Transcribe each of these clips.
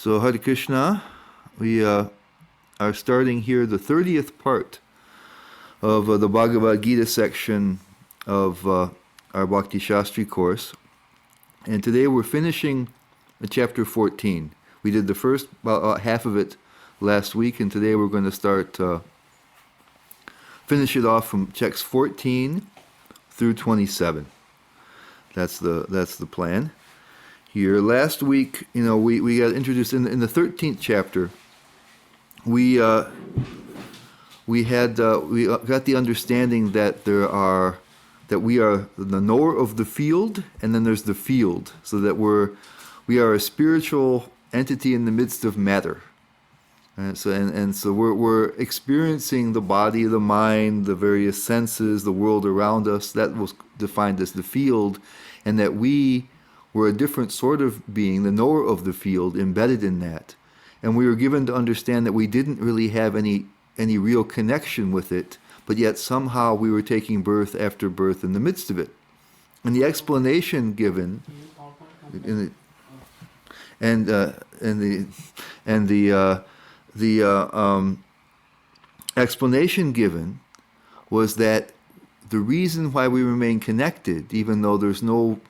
So Hare Krishna, we are starting here the 30th part of the Bhagavad Gita section of our Bhakti Shastri course. And today we're finishing chapter 14. We did the first half of it last week, and today we're going to start finish it off from chapters 14 through 27. That's the plan. Here, last week, we got introduced in the 13th chapter. We got the understanding that we are the knower of the field, and then there's the field, so that we are a spiritual entity in the midst of matter. So we're experiencing the body, the mind, the various senses, the world around us. That was defined as the field, and that we were a different sort of being, the knower of the field, embedded in that. And we were given to understand that we didn't really have any real connection with it, but yet somehow we were taking birth after birth in the midst of it. And the explanation given, explanation given was that the reason why we remain connected, even though there's no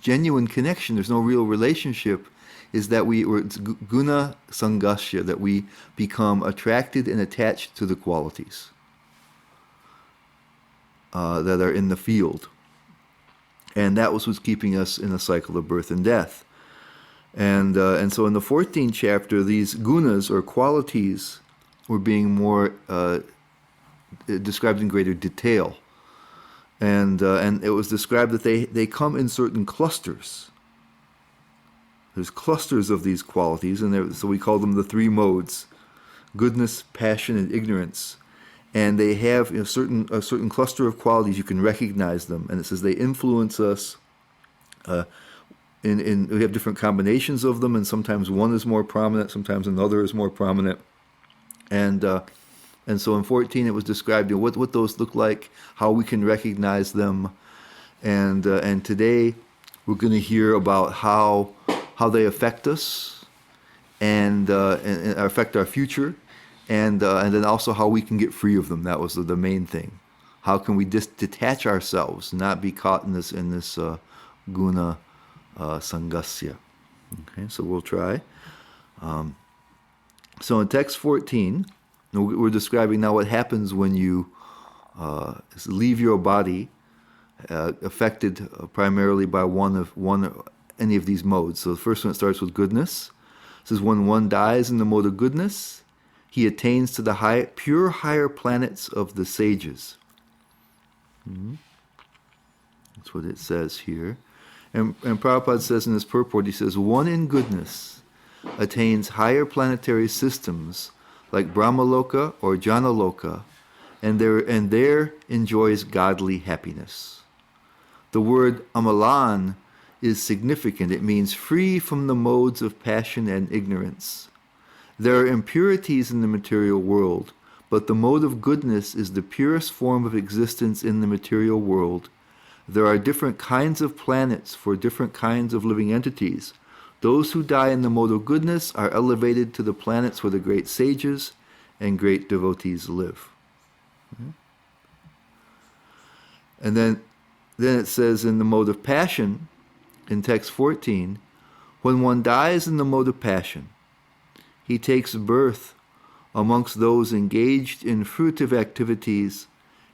genuine connection, there's no real relationship, is that it's guna sangasya, that we become attracted and attached to the qualities that are in the field. And that was what's keeping us in a cycle of birth and death. And so in the 14th chapter, these gunas, or qualities, were being more described in greater detail. And it was described that they come in certain clusters. There's clusters of these qualities, and so we call them the three modes: goodness, passion, and ignorance. And they have a certain cluster of qualities. You can recognize them, and it says they influence us. We have different combinations of them, and sometimes one is more prominent, sometimes another is more prominent. And so in 14 it was described what those look like, how we can recognize them, and today we're going to hear about how they affect us and affect our future, and then also how we can get free of them. That was the main thing. How can we detach ourselves, not be caught in this guna sangasya? Okay, so we'll try. So in text 14. We're describing now what happens when you leave your body, affected primarily by any of these modes. So the first one starts with goodness. It says, when one dies in the mode of goodness, he attains to the pure higher planets of the sages. That's what it says here. And Prabhupada says in his purport, he says, one in goodness attains higher planetary systems like Brahmaloka or Janaloka, and there enjoys godly happiness. The word amalan is significant. It means free from the modes of passion and ignorance. There are impurities in the material world, but the mode of goodness is the purest form of existence in the material world. There are different kinds of planets for different kinds of living entities. Those who die in the mode of goodness are elevated to the planets where the great sages and great devotees live. And then it says in the mode of passion, in text 14, when one dies in the mode of passion, he takes birth amongst those engaged in fruitive activities,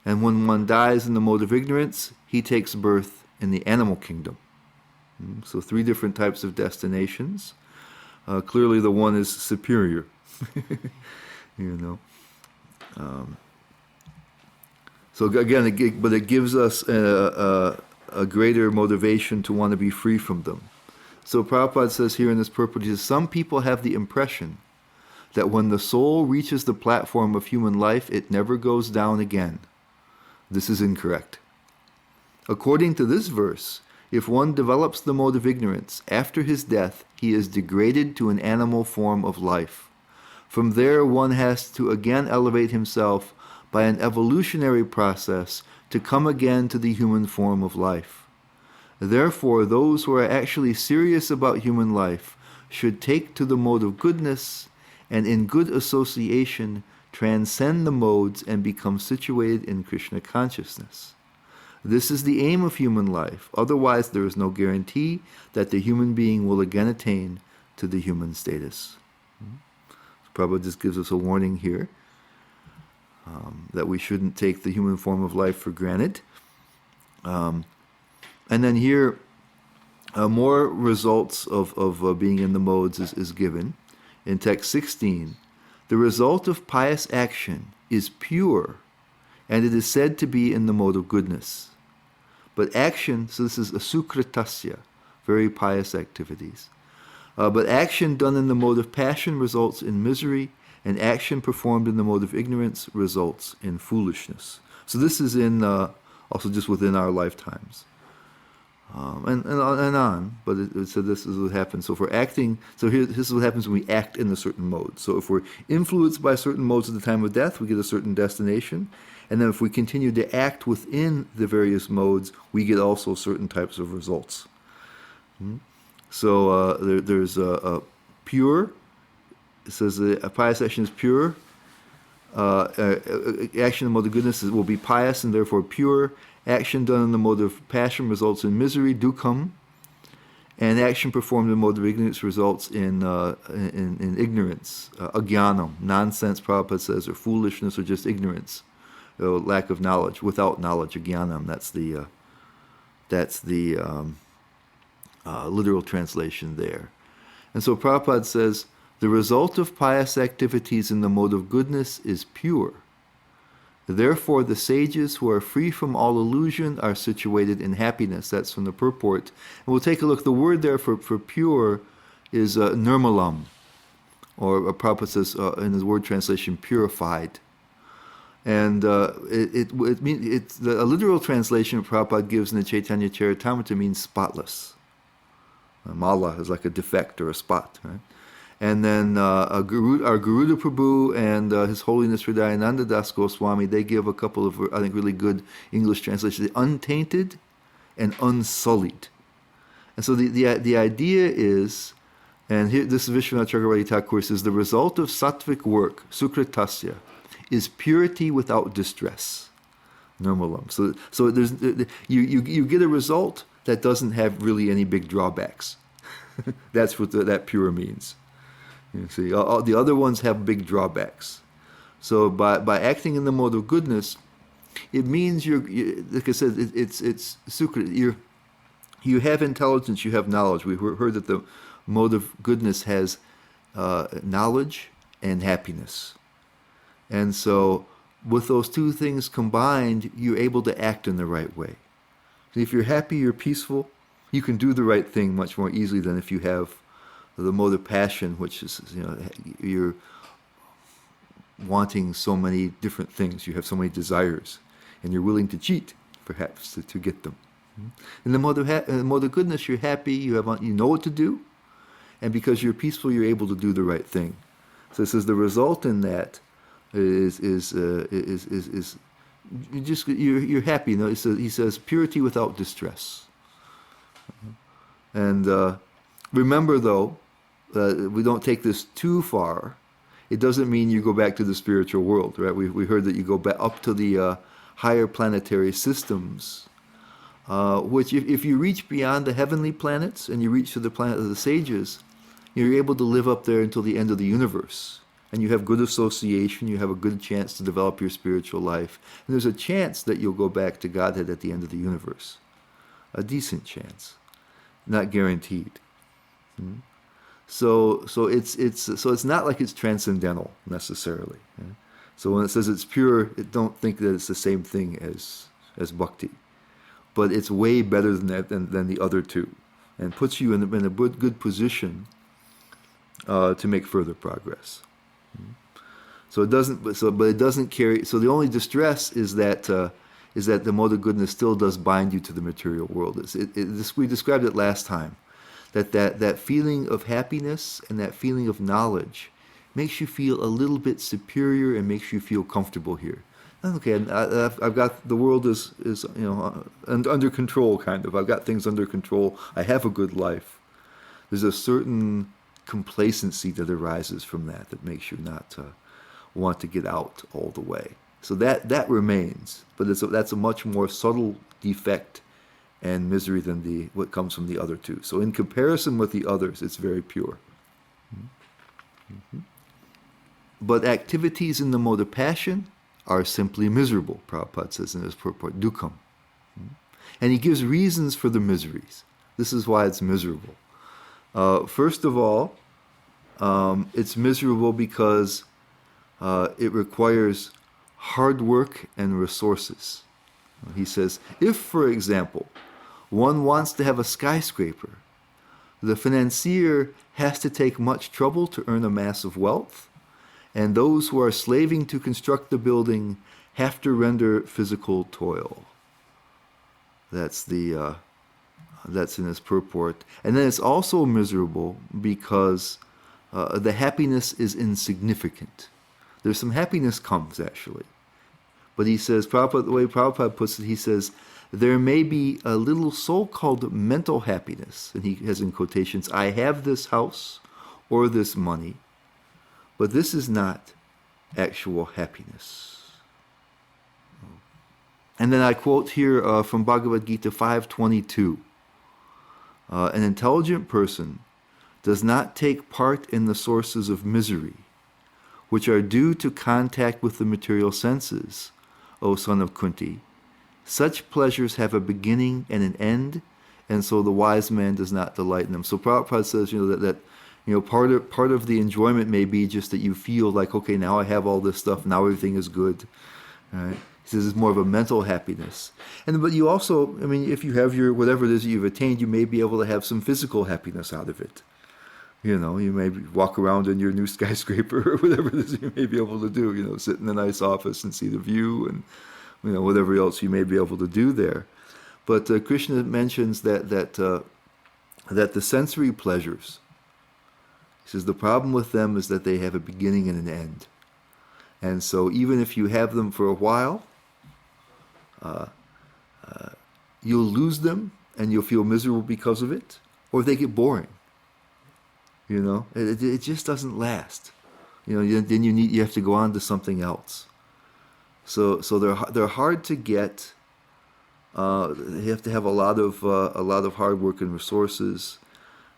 and when one dies in the mode of ignorance, he takes birth in the animal kingdom. So 3 different types of destinations. Clearly the one is superior. So again, it gives us a greater motivation to want to be free from them. So Prabhupada says here in this purport, he says, some people have the impression that when the soul reaches the platform of human life, it never goes down again. This is incorrect. According to this verse, if one develops the mode of ignorance, after his death, he is degraded to an animal form of life. From there, one has to again elevate himself by an evolutionary process to come again to the human form of life. Therefore, those who are actually serious about human life should take to the mode of goodness, and in good association transcend the modes and become situated in Krishna consciousness. This is the aim of human life. Otherwise, there is no guarantee that the human being will again attain to the human status. Prabhupada just gives us a warning here that we shouldn't take the human form of life for granted. And then here, more results of being in the modes is given. In text 16, the result of pious action is pure, and it is said to be in the mode of goodness. But action, so this is a sukritasya, very pious activities. But action done in the mode of passion results in misery, and action performed in the mode of ignorance results in foolishness. So this is in also just within our lifetimes. And on, but it said this is what happens. So for acting, so here this is what happens when we act in a certain mode. So if we're influenced by certain modes at the time of death, we get a certain destination. And then if we continue to act within the various modes, we get also certain types of results. So there's a pure. It says a pious action is pure. Action in the mode of goodness will be pious and therefore pure. Action done in the mode of passion results in misery, dukkam, and action performed in the mode of ignorance results in ignorance, agyanam, nonsense. Prabhupada says, or foolishness, or just ignorance, lack of knowledge. Without knowledge, agyanam. That's the literal translation there. And so Prabhupada says, the result of pious activities in the mode of goodness is pure. Therefore, the sages who are free from all illusion are situated in happiness. That's from the purport. And we'll take a look. The word there for pure is nirmalam, or Prabhupada says in his word translation, purified. And it means it's a literal translation Prabhupada gives in the Chaitanya Charitamrita means spotless. Mala is like a defect or a spot, right? And then our Garuda Prabhu and His Holiness Hridayananda Das Goswami, they give a couple of, I think, really good English translations, untainted and unsullied. And so the idea is, and here this is Vishwanath Chakravarti Thakur says, the result of sattvic work, sukritasya, is purity without distress, nirmalam. So there's you get a result that doesn't have really any big drawbacks. That's what that pure means. You see, all the other ones have big drawbacks. So by acting in the mode of goodness, it means like I said, it's sukrit. You have intelligence, you have knowledge. We heard that the mode of goodness has knowledge and happiness. And so with those two things combined, you're able to act in the right way. So if you're happy, you're peaceful, you can do the right thing much more easily than if you have the mode of passion, which is, you're wanting so many different things. You have so many desires, and you're willing to cheat, perhaps, to get them. In the mode of goodness, you're happy. You know what to do, and because you're peaceful, you're able to do the right thing. So it says the result in that is you're happy. He says purity without distress. And remember, though, we don't take this too far. It doesn't mean you go back to the spiritual world, right? We heard that you go back up to the higher planetary systems, which if you reach beyond the heavenly planets and you reach to the planet of the sages, you're able to live up there until the end of the universe. And you have good association, you have a good chance to develop your spiritual life. And there's a chance that you'll go back to Godhead at the end of the universe. A decent chance. Not guaranteed. So it's not like it's transcendental necessarily. So when it says it's pure, don't think that it's the same thing as bhakti, but it's way better than that than the other two, and puts you in a good position to make further progress. So it doesn't. But it doesn't carry. So the only distress is that the mode of goodness still does bind you to the material world. We described it last time. That feeling of happiness and that feeling of knowledge makes you feel a little bit superior and makes you feel comfortable here. Okay, I've got the world is under control, kind of. I've got things under control. I have a good life. There's a certain complacency that arises from that makes you not want to get out all the way. So that remains, but that's a much more subtle defect and misery than what comes from the other two. So in comparison with the others, it's very pure. Mm-hmm. But activities in the mode of passion are simply miserable, Prabhupada says in his purport, dukkam. And he gives reasons for the miseries. This is why it's miserable. First of all, it's miserable because it requires hard work and resources. He says, if, for example, one wants to have a skyscraper, the financier has to take much trouble to earn a mass of wealth, and those who are slaving to construct the building have to render physical toil. That's in his purport. And then it's also miserable because the happiness is insignificant. There's some happiness comes, actually. But he says, the way Prabhupada puts it, he says, there may be a little so-called mental happiness, and he has in quotations, I have this house or this money, but this is not actual happiness. And then I quote here from Bhagavad Gita 5:22. An intelligent person does not take part in the sources of misery, which are due to contact with the material senses, O son of Kunti. Such pleasures have a beginning and an end, and so the wise man does not delight in them. So Prabhupada says, part of the enjoyment may be just that you feel like, okay, now I have all this stuff, now everything is good. Right? He says it's more of a mental happiness. But you also, if you have your whatever it is that you've attained, you may be able to have some physical happiness out of it. You may walk around in your new skyscraper or whatever it is you may be able to do, sit in a nice office and see the view and, whatever else you may be able to do there. But Krishna mentions that the sensory pleasures, he says the problem with them is that they have a beginning and an end. And so even if you have them for a while, you'll lose them and you'll feel miserable because of it, or they get boring. It just doesn't last. Then you have to go on to something else. So they're hard to get. You have to have a lot of hard work and resources,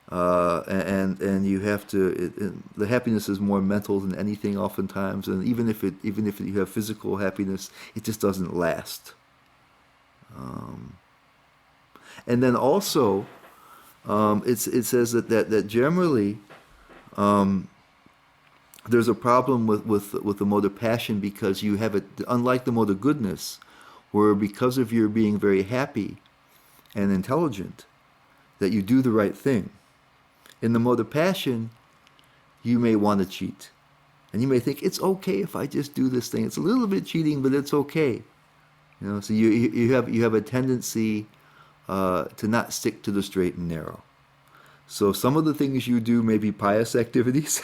and you have to. The happiness is more mental than anything, oftentimes, and even if you have physical happiness, it just doesn't last. And then also, it says that generally there's a problem with the mode of passion because you have it, unlike the mode of goodness, where because of your being very happy and intelligent, that you do the right thing. In the mode of passion, you may want to cheat. And you may think, it's okay if I just do this thing. It's a little bit cheating, but it's okay. So you have a tendency to not stick to the straight and narrow. So some of the things you do may be pious activities,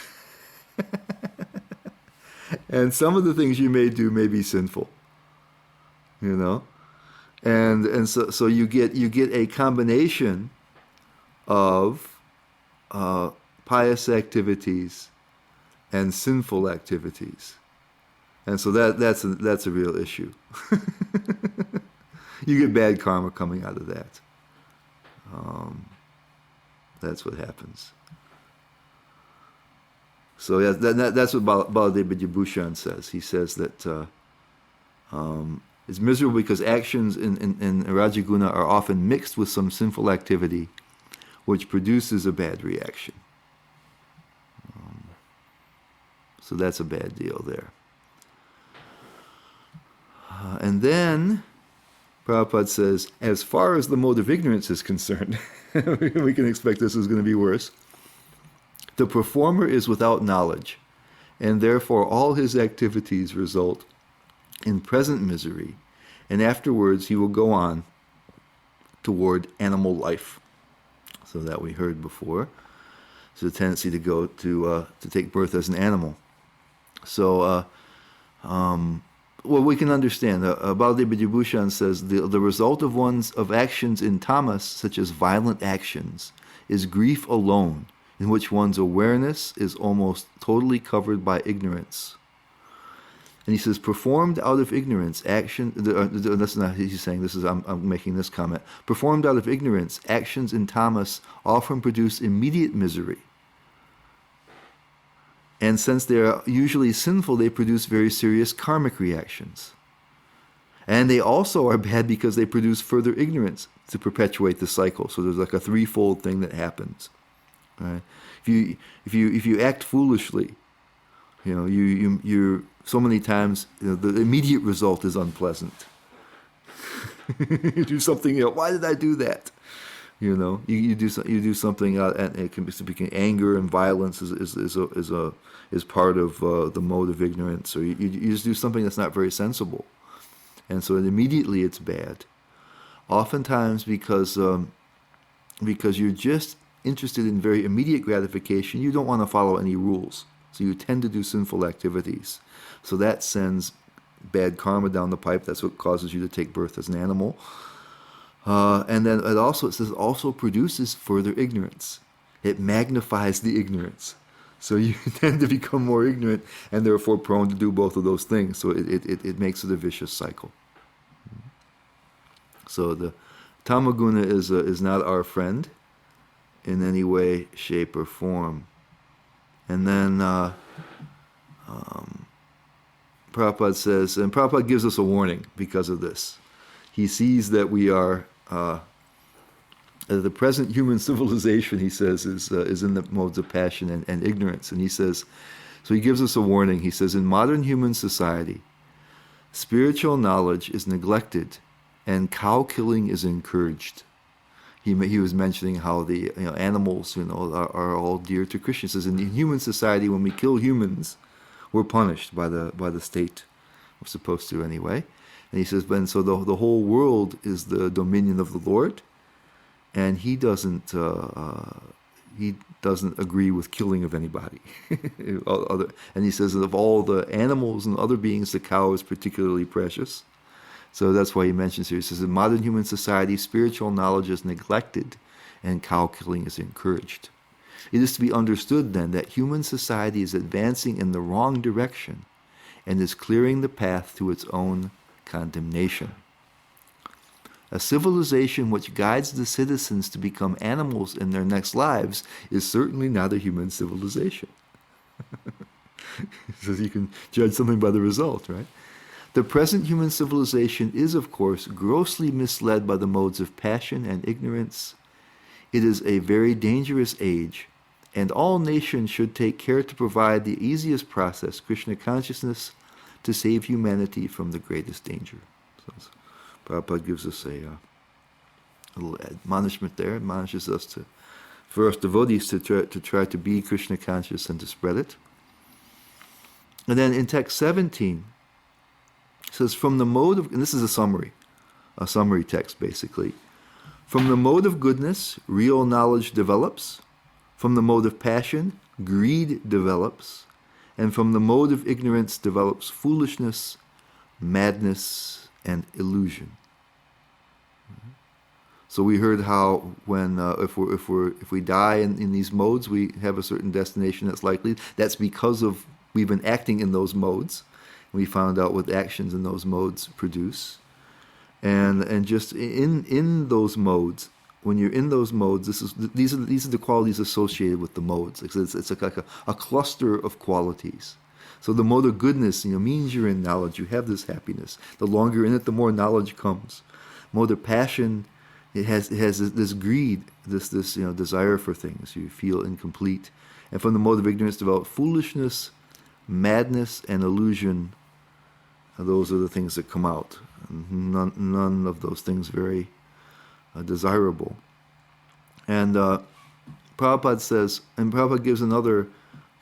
and some of the things you may do may be sinful. And so you get a combination of pious activities and sinful activities, and so that's a real issue. You get bad karma coming out of that. That's what happens. So yeah, that's what Baladeva says. He says that it's miserable because actions in Rajaguna are often mixed with some sinful activity, which produces a bad reaction. So that's a bad deal there. And then Prabhupada says, as far as the mode of ignorance is concerned, we can expect this is going to be worse. The performer is without knowledge, and therefore all his activities result in present misery, and afterwards he will go on toward animal life. So that we heard before. It's a tendency to go to take birth as an animal. So, we can understand. Baladeva says the result of actions in tamas, such as violent actions, is grief alone, in which one's awareness is almost totally covered by ignorance. And he says, performed out of ignorance, action, that's not, he's saying, this is, I'm making this comment. Performed out of ignorance, actions in tamas often produce immediate misery. And since they are usually sinful, they produce very serious karmic reactions. And they also are bad because they produce further ignorance to perpetuate the cycle. So there's like a threefold thing that happens. Right? If you act foolishly, you're so many times, the immediate result is unpleasant. You do something, why did I do that? You do something, and it can become anger and violence is part of the mode of ignorance. Or you just do something that's not very sensible, and so immediately it's bad. Oftentimes because you're just interested in very immediate gratification, you don't want to follow any rules, so you tend to do sinful activities. So that sends bad karma down the pipe. That's what causes you to take birth as an animal. And then it says also produces further ignorance. It magnifies the ignorance. So you tend to become more ignorant and therefore prone to do both of those things. So it makes it a vicious cycle. So the tamaguna is not our friend in any way, shape, or form. And then Prabhupada says, and Prabhupada gives us a warning because of this. He sees that we are, the present human civilization, he says, is in the modes of passion and ignorance. And he says, so he gives us a warning. He says, in modern human society, spiritual knowledge is neglected and cow killing is encouraged. He was mentioning how the animals are all dear to Krishna. He says, in human society, when we kill humans, we're punished by the state. We're supposed to anyway. And he says, and so the whole world is the dominion of the Lord, and he doesn't agree with killing of anybody. And he says that of all the animals and other beings, the cow is particularly precious. So that's why he mentions here. He says, in modern human society, spiritual knowledge is neglected and cow killing is encouraged. It is to be understood then that human society is advancing in the wrong direction and is clearing the path to its own condemnation. A civilization which guides the citizens to become animals in their next lives is certainly not a human civilization. So you can judge something by the result, right? The present human civilization is, of course, grossly misled by the modes of passion and ignorance. It is a very dangerous age, and all nations should take care to provide the easiest process, Krishna consciousness, to save humanity from the greatest danger. So Prabhupada gives us a little admonishment there, admonishes us for us devotees to try to be Krishna conscious and to spread it. And then in text 17, it says, from the mode of, and this is a summary text basically. From the mode of goodness, real knowledge develops. From the mode of passion, greed develops. And from the mode of ignorance develops foolishness, madness, and illusion. So we heard how when if we die in these modes, we have a certain destination that's likely. That's because of we've been acting in those modes. We found out what actions in those modes produce, and just in those modes, when you're in those modes, these are the qualities associated with the modes. It's like a cluster of qualities. So the mode of goodness, means you're in knowledge. You have this happiness. The longer you're in it, the more knowledge comes. Mode of passion, it has this greed, this desire for things. You feel incomplete. And from the mode of ignorance develop foolishness, madness, and illusion. Those are the things that come out. None of those things very desirable. And Prabhupada says, and Prabhupada gives another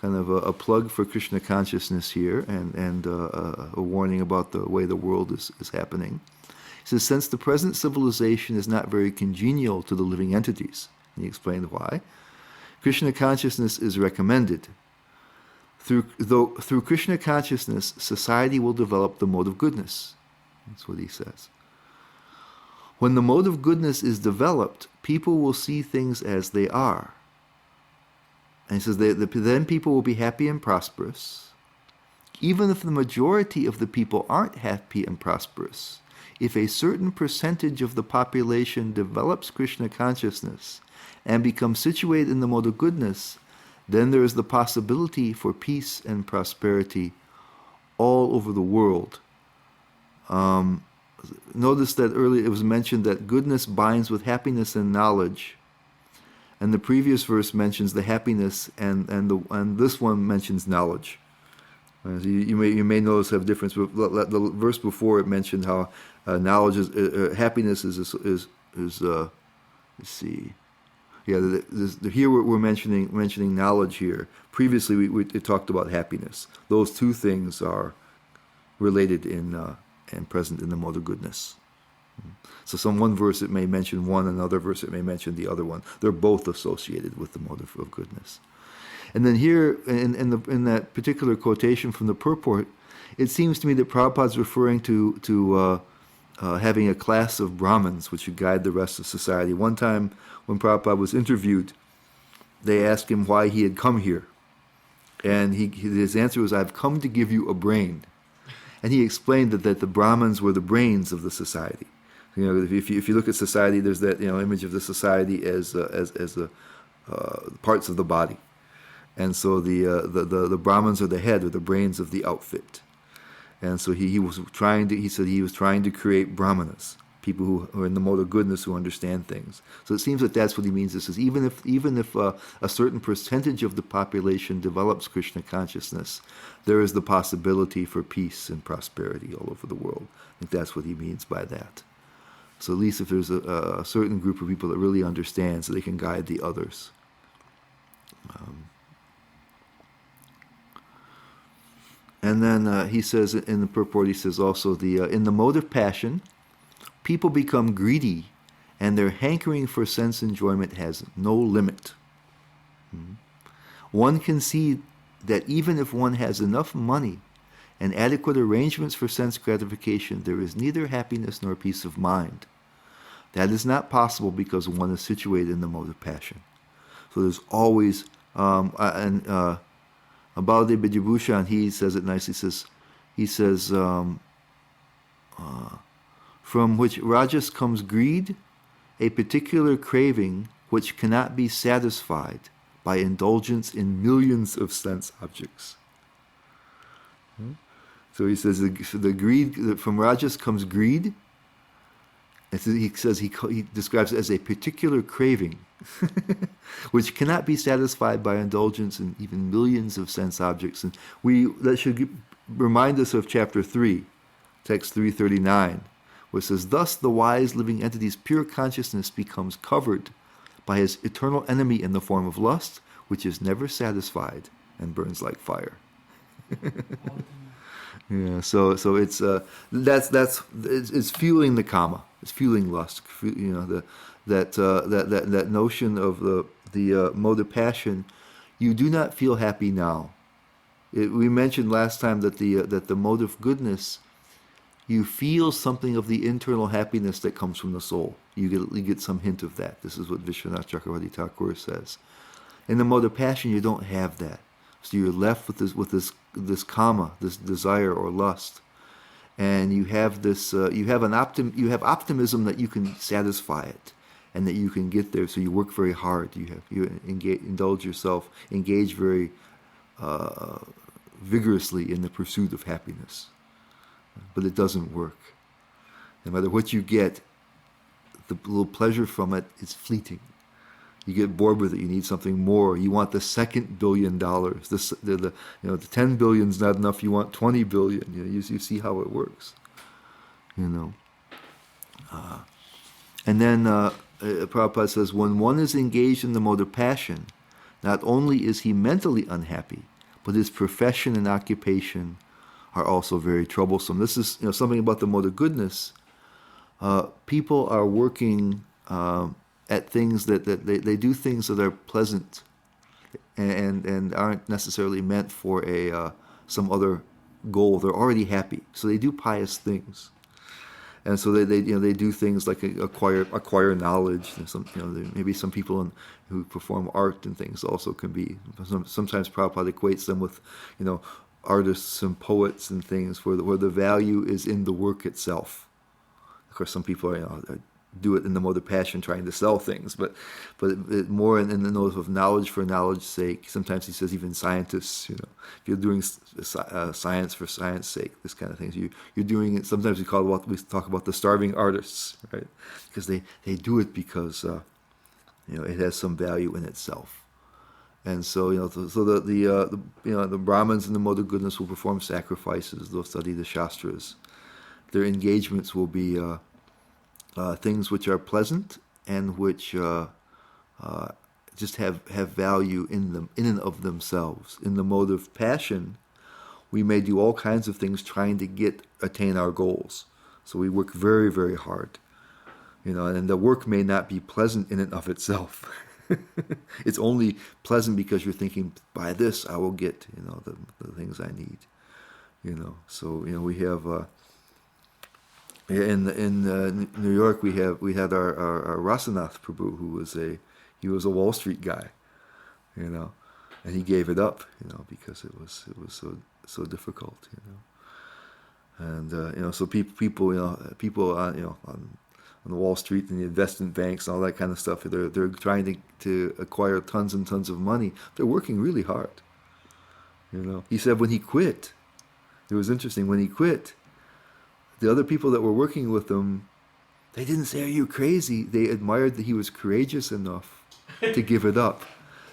kind of a plug for Krishna consciousness here, and a warning about the way the world is happening. He says, since the present civilization is not very congenial to the living entities, and he explained why, Krishna consciousness is recommended. Through Krishna consciousness, society will develop the mode of goodness. That's what he says. When the mode of goodness is developed, people will see things as they are. And he says, then people will be happy and prosperous. Even if the majority of the people aren't happy and prosperous, if a certain percentage of the population develops Krishna consciousness and becomes situated in the mode of goodness, then there is the possibility for peace and prosperity all over the world. Notice that earlier it was mentioned that goodness binds with happiness and knowledge. And the previous verse mentions the happiness, and this one mentions knowledge. You may notice have difference. The verse before it mentioned how knowledge is happiness is let's see, yeah. Here we're mentioning knowledge here. Previously it talked about happiness. Those two things are related and present in the mode of goodness. So one verse it may mention one, another verse it may mention the other one. They're both associated with the mode of goodness. And then here, in that particular quotation from the purport, it seems to me that Prabhupada's referring to having a class of Brahmins which should guide the rest of society. One time when Prabhupada was interviewed, they asked him why he had come here. And his answer was, "I've come to give you a brain." And he explained that the Brahmins were the brains of the society. If you look at society, there's that image of the society as parts of the body. And so the Brahmins are the head or the brains of the outfit. And so he was trying to create Brahmanas, people who are in the mode of goodness, who understand things. So it seems that that's what he means. This is even if a certain percentage of the population develops Krishna consciousness, there is the possibility for peace and prosperity all over the world. I think that's what he means by that. So at least if there's a certain group of people that really understand, so they can guide the others. And then he says in the purport, he says also, in the mode of passion, people become greedy, and their hankering for sense enjoyment has no limit. One can see that even if one has enough money and adequate arrangements for sense gratification, there is neither happiness nor peace of mind. That is not possible because one is situated in the mode of passion. So there's always, Baladev Vidyabhushan, he says it nicely, he says, from which rajas comes greed, a particular craving which cannot be satisfied by indulgence in millions of sense objects. So he says the greed, from rajas comes greed. And he says he describes it as a particular craving, which cannot be satisfied by indulgence in even millions of sense objects. And that should remind us of chapter 3, text 339, where it says, "Thus the wise living entity's pure consciousness becomes covered by his eternal enemy in the form of lust, which is never satisfied and burns like fire." Yeah, so it's it's fueling the kama, it's fueling lust. That notion of the mode of passion. You do not feel happy now. We mentioned last time that the mode of goodness, you feel something of the internal happiness that comes from the soul. You get some hint of that. This is what Vishwanath Chakravarti Thakur says. In the mode of passion, you don't have that. So you're left with this kama, this desire or lust, and you have this. You have optimism that you can satisfy it, and that you can get there. So you work very hard. You indulge yourself, engage very vigorously in the pursuit of happiness, but it doesn't work. No matter what you get, the little pleasure from it is fleeting. You get bored with it. You need something more. You want the second $1 billion. The 10 billion is not enough. You want 20 billion. You see how it works. And then Prabhupada says, when one is engaged in the mode of passion, not only is he mentally unhappy, but his profession and occupation are also very troublesome. This is something about the mode of goodness. People are working at things that they do things that are pleasant and aren't necessarily meant for some other goal. They're already happy, so they do pious things. And so they do things like acquire knowledge. And maybe some people who perform art and things also can be. Sometimes Prabhupada equates them with, artists and poets and things where the value is in the work itself. Of course, some people do it in the mode of passion, trying to sell things, but more in the note of knowledge for knowledge's sake. Sometimes he says even scientists, if you're doing science for science sake, this kind of things, you're doing it. Sometimes we talk about the starving artists, right? Because they do it because it has some value in itself. And so the Brahmins in the mode of goodness will perform sacrifices. They'll study the Shastras. Their engagements will be things which are pleasant and which just have value in them, in and of themselves. In the mode of passion, we may do all kinds of things trying to attain our goals. So we work very, very hard, and the work may not be pleasant in and of itself. It's only pleasant because you're thinking, by this I will get, the things I need, So we have. In New York, we had our Rasanath Prabhu, who was a Wall Street guy, and he gave it up, because it was so difficult, and so people on the Wall Street and the investment banks and all that kind of stuff, they're trying to acquire tons and tons of money. They're working really hard, He said when he quit, it was interesting when he quit. The other people that were working with him, they didn't say, "Are you crazy?" They admired that he was courageous enough to give it up.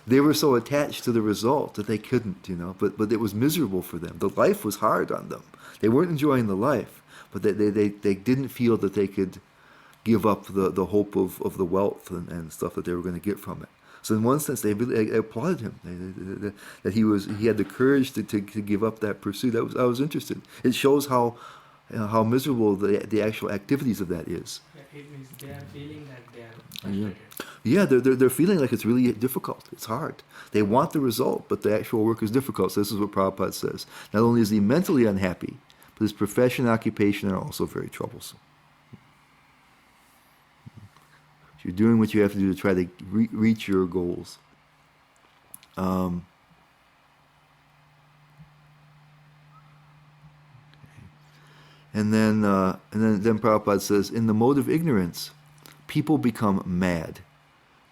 They were so attached to the result that they couldn't, But it was miserable for them. The life was hard on them. They weren't enjoying the life, but they didn't feel that they could give up the hope of the wealth and stuff that they were going to get from it. So in one sense, they applauded him that he had the courage to give up that pursuit. I was interested. It shows how miserable the actual activities of that is. It means they are feeling that they are frustrated. Yeah, they're feeling like it's really difficult. It's hard. They want the result, but the actual work is difficult. So this is what Prabhupada says. Not only is he mentally unhappy, but his profession and occupation are also very troublesome. You're doing what you have to do to try to reach your goals. And then Prabhupada says, in the mode of ignorance, people become mad.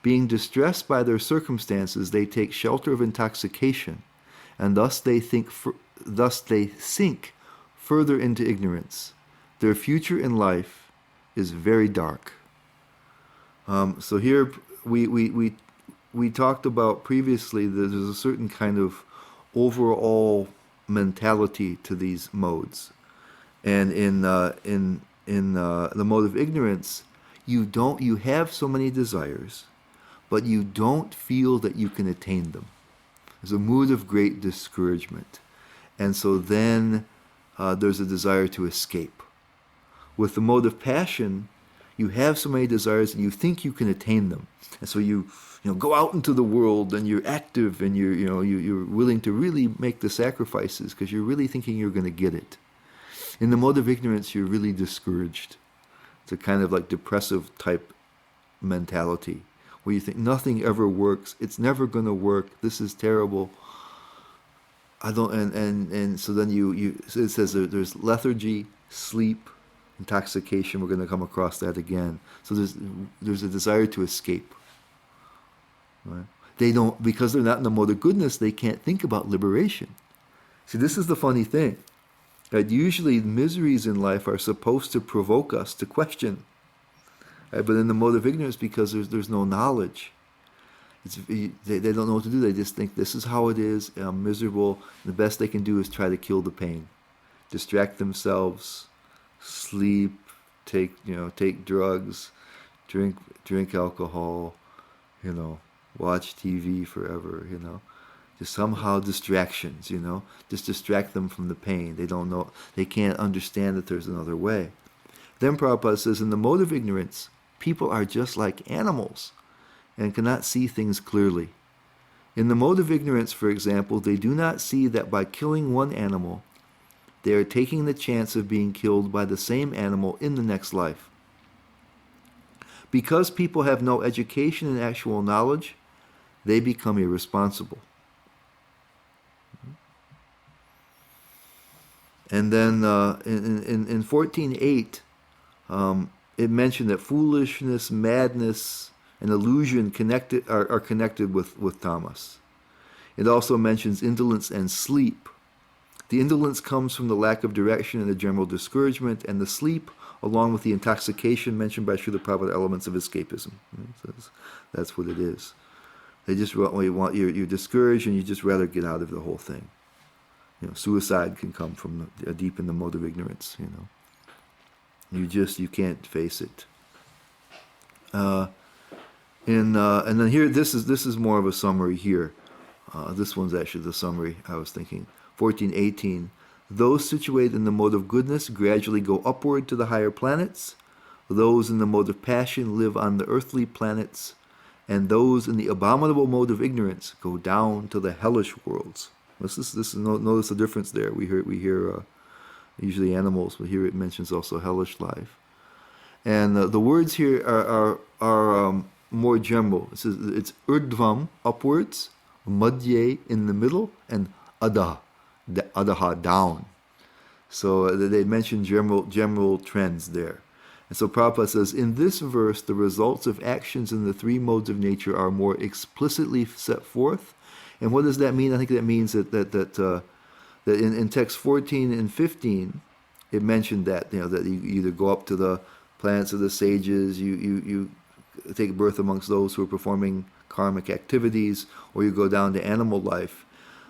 Being distressed by their circumstances, they take shelter of intoxication, and thus they sink further into ignorance. Their future in life is very dark. So here we talked about previously that there's a certain kind of overall mentality to these modes. And in the mode of ignorance, you have so many desires, but you don't feel that you can attain them. There's a mood of great discouragement, and so then there's a desire to escape. With the mode of passion, you have so many desires, and you think you can attain them, and so you go out into the world, and you're active, and you're willing to really make the sacrifices because you're really thinking you're going to get it. In the mode of ignorance, you're really discouraged. It's a kind of like depressive type mentality where you think nothing ever works. It's never going to work. This is terrible. And so then so it says there's lethargy, sleep, intoxication. We're going to come across that again. So there's a desire to escape. Right? Because they're not in the mode of goodness, they can't think about liberation. See, this is the funny thing. That usually miseries in life are supposed to provoke us to question. Right? But in the mode of ignorance, because there's no knowledge, they don't know what to do. They just think this is how it is. I'm miserable. The best they can do is try to kill the pain, distract themselves, sleep, take drugs, drink alcohol, watch TV forever, Just somehow distractions, just distract them from the pain. They don't know, they can't understand that there's another way. Then Prabhupada says, in the mode of ignorance, people are just like animals and cannot see things clearly. In the mode of ignorance, for example, they do not see that by killing one animal, they are taking the chance of being killed by the same animal in the next life. Because people have no education and actual knowledge, they become irresponsible. And then in 14.8, it mentioned that foolishness, madness, and illusion are connected with tamas. It also mentions indolence and sleep. The indolence comes from the lack of direction and the general discouragement, and the sleep, along with the intoxication mentioned by Srila Prabhupada, elements of escapism. So that's what it is. They just you're discouraged and you just rather get out of the whole thing. Suicide can come from deep in the mode of ignorance. You can't face it. And then here, this is more of a summary here. This one's actually the summary I was thinking. 14.18. Those situated in the mode of goodness gradually go upward to the higher planets. Those in the mode of passion live on the earthly planets. And those in the abominable mode of ignorance go down to the hellish worlds. Notice the difference there. We hear usually animals, but here it mentions also hellish life. And the words here are more general. It says it's urdhvam, upwards, madhye, in the middle, and adaha, down. So they mention general trends there. And so Prabhupada says, in this verse, the results of actions in the three modes of nature are more explicitly set forth. And what does that mean? I think that means that in text 14 and 15, it mentioned that that you either go up to the planets of the sages, you take birth amongst those who are performing karmic activities, or you go down to animal life.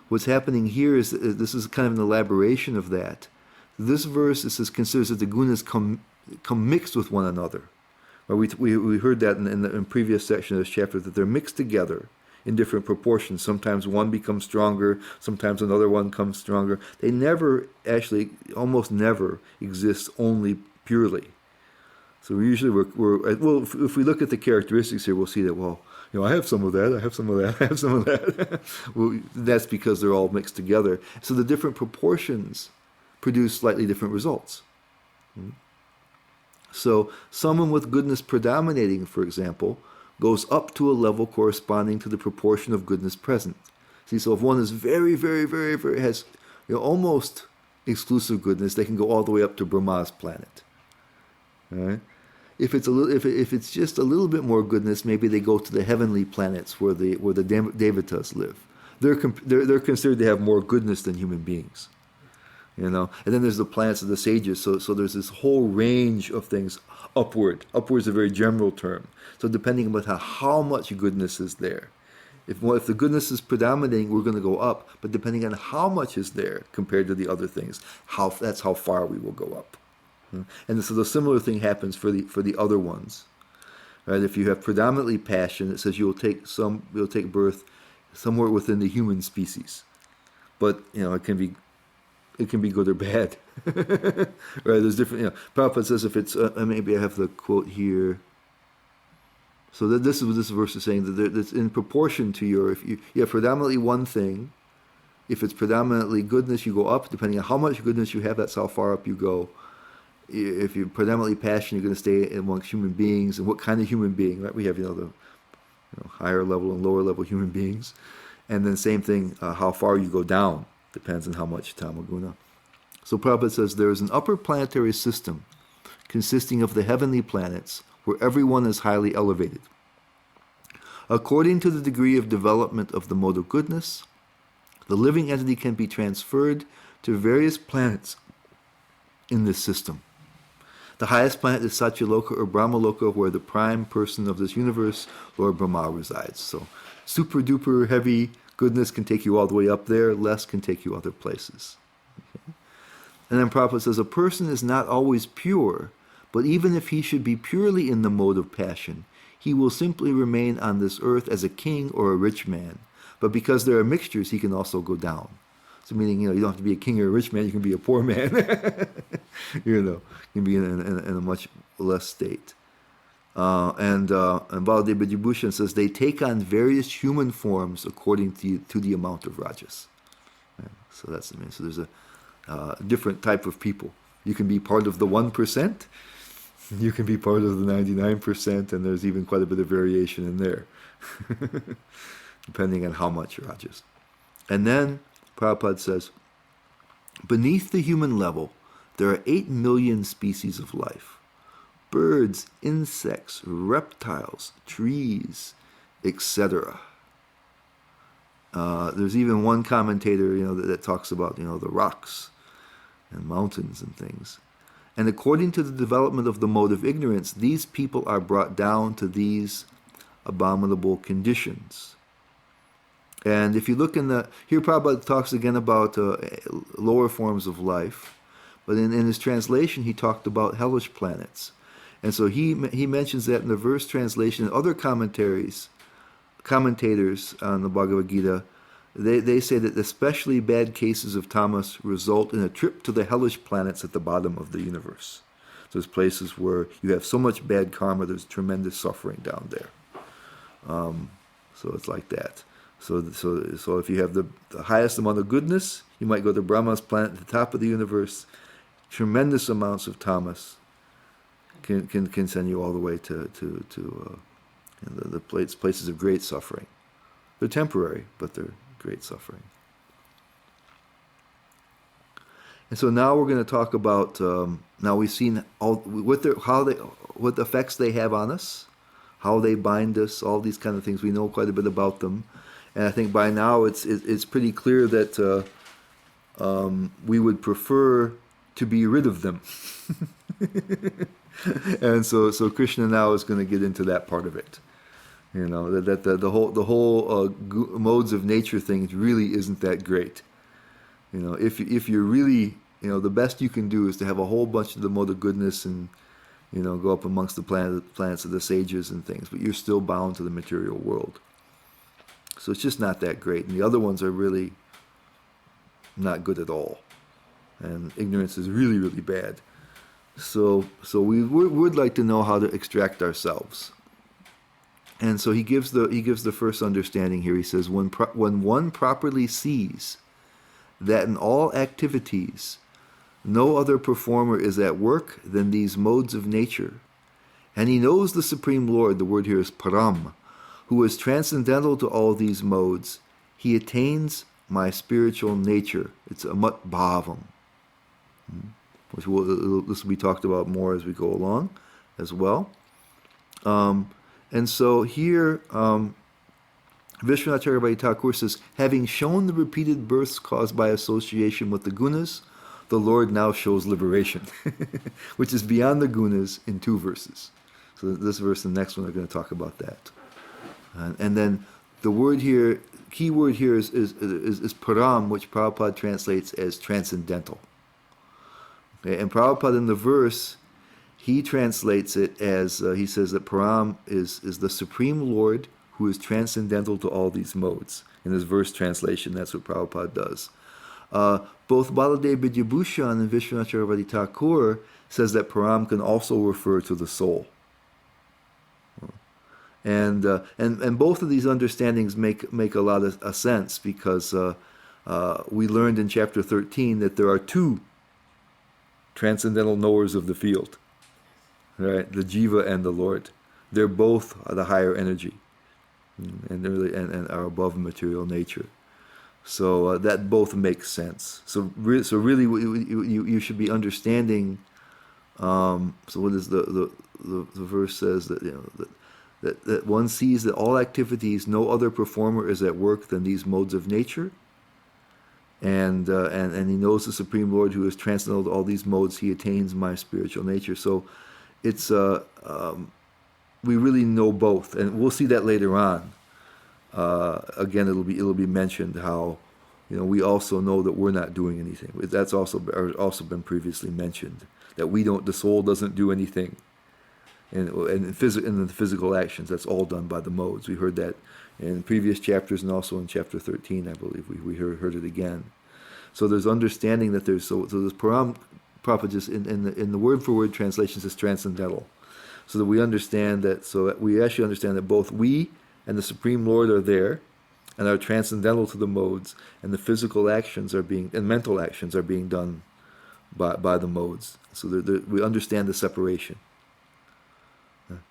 What's happening here is this is kind of an elaboration of that. This verse considers that the gunas come mixed with one another. We heard that in the previous section of this chapter, that they're mixed together in different proportions. Sometimes one becomes stronger, sometimes another one comes stronger. They almost never exist only purely. So usually if we look at the characteristics here, we'll see that, I have some of that, I have some of that, I have some of that. Well, that's because they're all mixed together. So the different proportions produce slightly different results. So someone with goodness predominating, for example, goes up to a level corresponding to the proportion of goodness present. See, so if one is very, very, very, very, has almost exclusive goodness, they can go all the way up to Brahma's planet. All right? If it's just a little bit more goodness, maybe they go to the heavenly planets where the devatas live. They're considered to have more goodness than human beings. And then there's the planets of the sages. So there's this whole range of things upward. Upward is a very general term. So depending on how much goodness is there. If the goodness is predominating, we're going to go up. But depending on how much is there compared to the other things, that's how far we will go up. And so the similar thing happens for the other ones. Right? If you have predominantly passion, it says you'll take birth somewhere within the human species. But it can be good or bad. Right? There's different. Prabhupada says if it's maybe I have the quote here. So this is what this verse is saying, that it's in proportion to if you have predominantly one thing. If it's predominantly goodness, you go up. Depending on how much goodness you have, that's how far up you go. If you're predominantly passionate, you're going to stay amongst human beings. And what kind of human being? Right? We have the higher level and lower level human beings. And then same thing, how far you go down depends on how much tamaguna. So Prabhupada says there is an upper planetary system consisting of the heavenly planets where everyone is highly elevated. According to the degree of development of the mode of goodness, the living entity can be transferred to various planets in this system. The highest planet is Satyaloka or Brahmaloka, where the prime person of this universe, Lord Brahma, resides. So super duper heavy goodness can take you all the way up there, less can take you other places. Okay? And then Prabhupada says, a person is not always pure, but even if he should be purely in the mode of passion, he will simply remain on this earth as a king or a rich man. But because there are mixtures, he can also go down. So meaning, you don't have to be a king or a rich man, you can be a poor man. You can be in a much less state. And Baladev Vibhushan says they take on various human forms according to the amount of rajas. Right? So that's the main. So there's different type of people. You can be part of the 1%, you can be part of the 99%, and there's even quite a bit of variation in there, depending on how much rajas. And then Prabhupada says, beneath the human level, there are 8 million species of life. Birds, insects, reptiles, trees, etc. There's even one commentator, that talks about, the rocks and mountains and things. And according to the development of the mode of ignorance, these people are brought down to these abominable conditions. And if you look here Prabhupada talks again about lower forms of life, but in his translation he talked about hellish planets. And so he mentions that in the verse translation and other commentators on the Bhagavad Gita, they say that especially bad cases of tamas result in a trip to the hellish planets at the bottom of the universe. So there's places where you have so much bad karma, there's tremendous suffering down there. So it's like that. So if you have the highest amount of goodness, you might go to Brahma's planet at the top of the universe. Tremendous amounts of tamas can send you all the way to the places of great suffering. They're temporary, but they're great suffering. And so now we're going to talk about. Now we've seen what effects they have on us, how they bind us, all these kind of things. We know quite a bit about them, and I think by now it's pretty clear that we would prefer to be rid of them. And so Krishna now is going to get into that part of it. That the whole modes of nature thing really isn't that great. If you're really, the best you can do is to have a whole bunch of the mode of goodness and, go up amongst the planets of the sages and things, but you're still bound to the material world. So it's just not that great. And the other ones are really not good at all. And ignorance is really, really bad. So we would like to know how to extract ourselves. And so he gives the first understanding here. He says, when one properly sees that in all activities no other performer is at work than these modes of nature, and he knows the Supreme Lord, the word here is Param, who is transcendental to all these modes, he attains my spiritual nature. It's amat bhavam, which this will be talked about more as we go along as well. And so here, Vishwanath Chakravarti Thakur says, having shown the repeated births caused by association with the gunas, the Lord now shows liberation, which is beyond the gunas in 2 verses. So this verse and the next one are going to talk about that. And then the word here, key word here is param, which Prabhupada translates as transcendental. Okay? And Prabhupada in the verse, he translates it as, he says that Param is the Supreme Lord who is transcendental to all these modes. In his verse translation, that's what Prabhupada does. Both Baladev Vidyabhushan and Vishwanath Chakravarti Thakur says that Param can also refer to the soul. And both of these understandings make a lot of sense, because we learned in chapter 13 that there are 2 transcendental knowers of the field. Right, the jiva and the Lord, they're both the higher energy, and are above material nature. So that both makes sense. So really, you should be understanding. So what is the verse says that that one sees that all activities, no other performer is at work than these modes of nature. And he knows the Supreme Lord who is transcendental to all these modes. He attains my spiritual nature. So it's we really know both, and we'll see that later on. Again, it'll be mentioned how we also know that we're not doing anything. That's also been previously mentioned, that the soul doesn't do anything, and in the physical actions, that's all done by the modes. We heard that in previous chapters and also in chapter 13, I believe we heard it again. So there's understanding that there's this param. Prabhupada just in the word for word translations is transcendental, so that we understand that. So that we actually understand that both we and the Supreme Lord are there, and are transcendental to the modes, and the physical actions and mental actions are being done by the modes. So we understand the separation.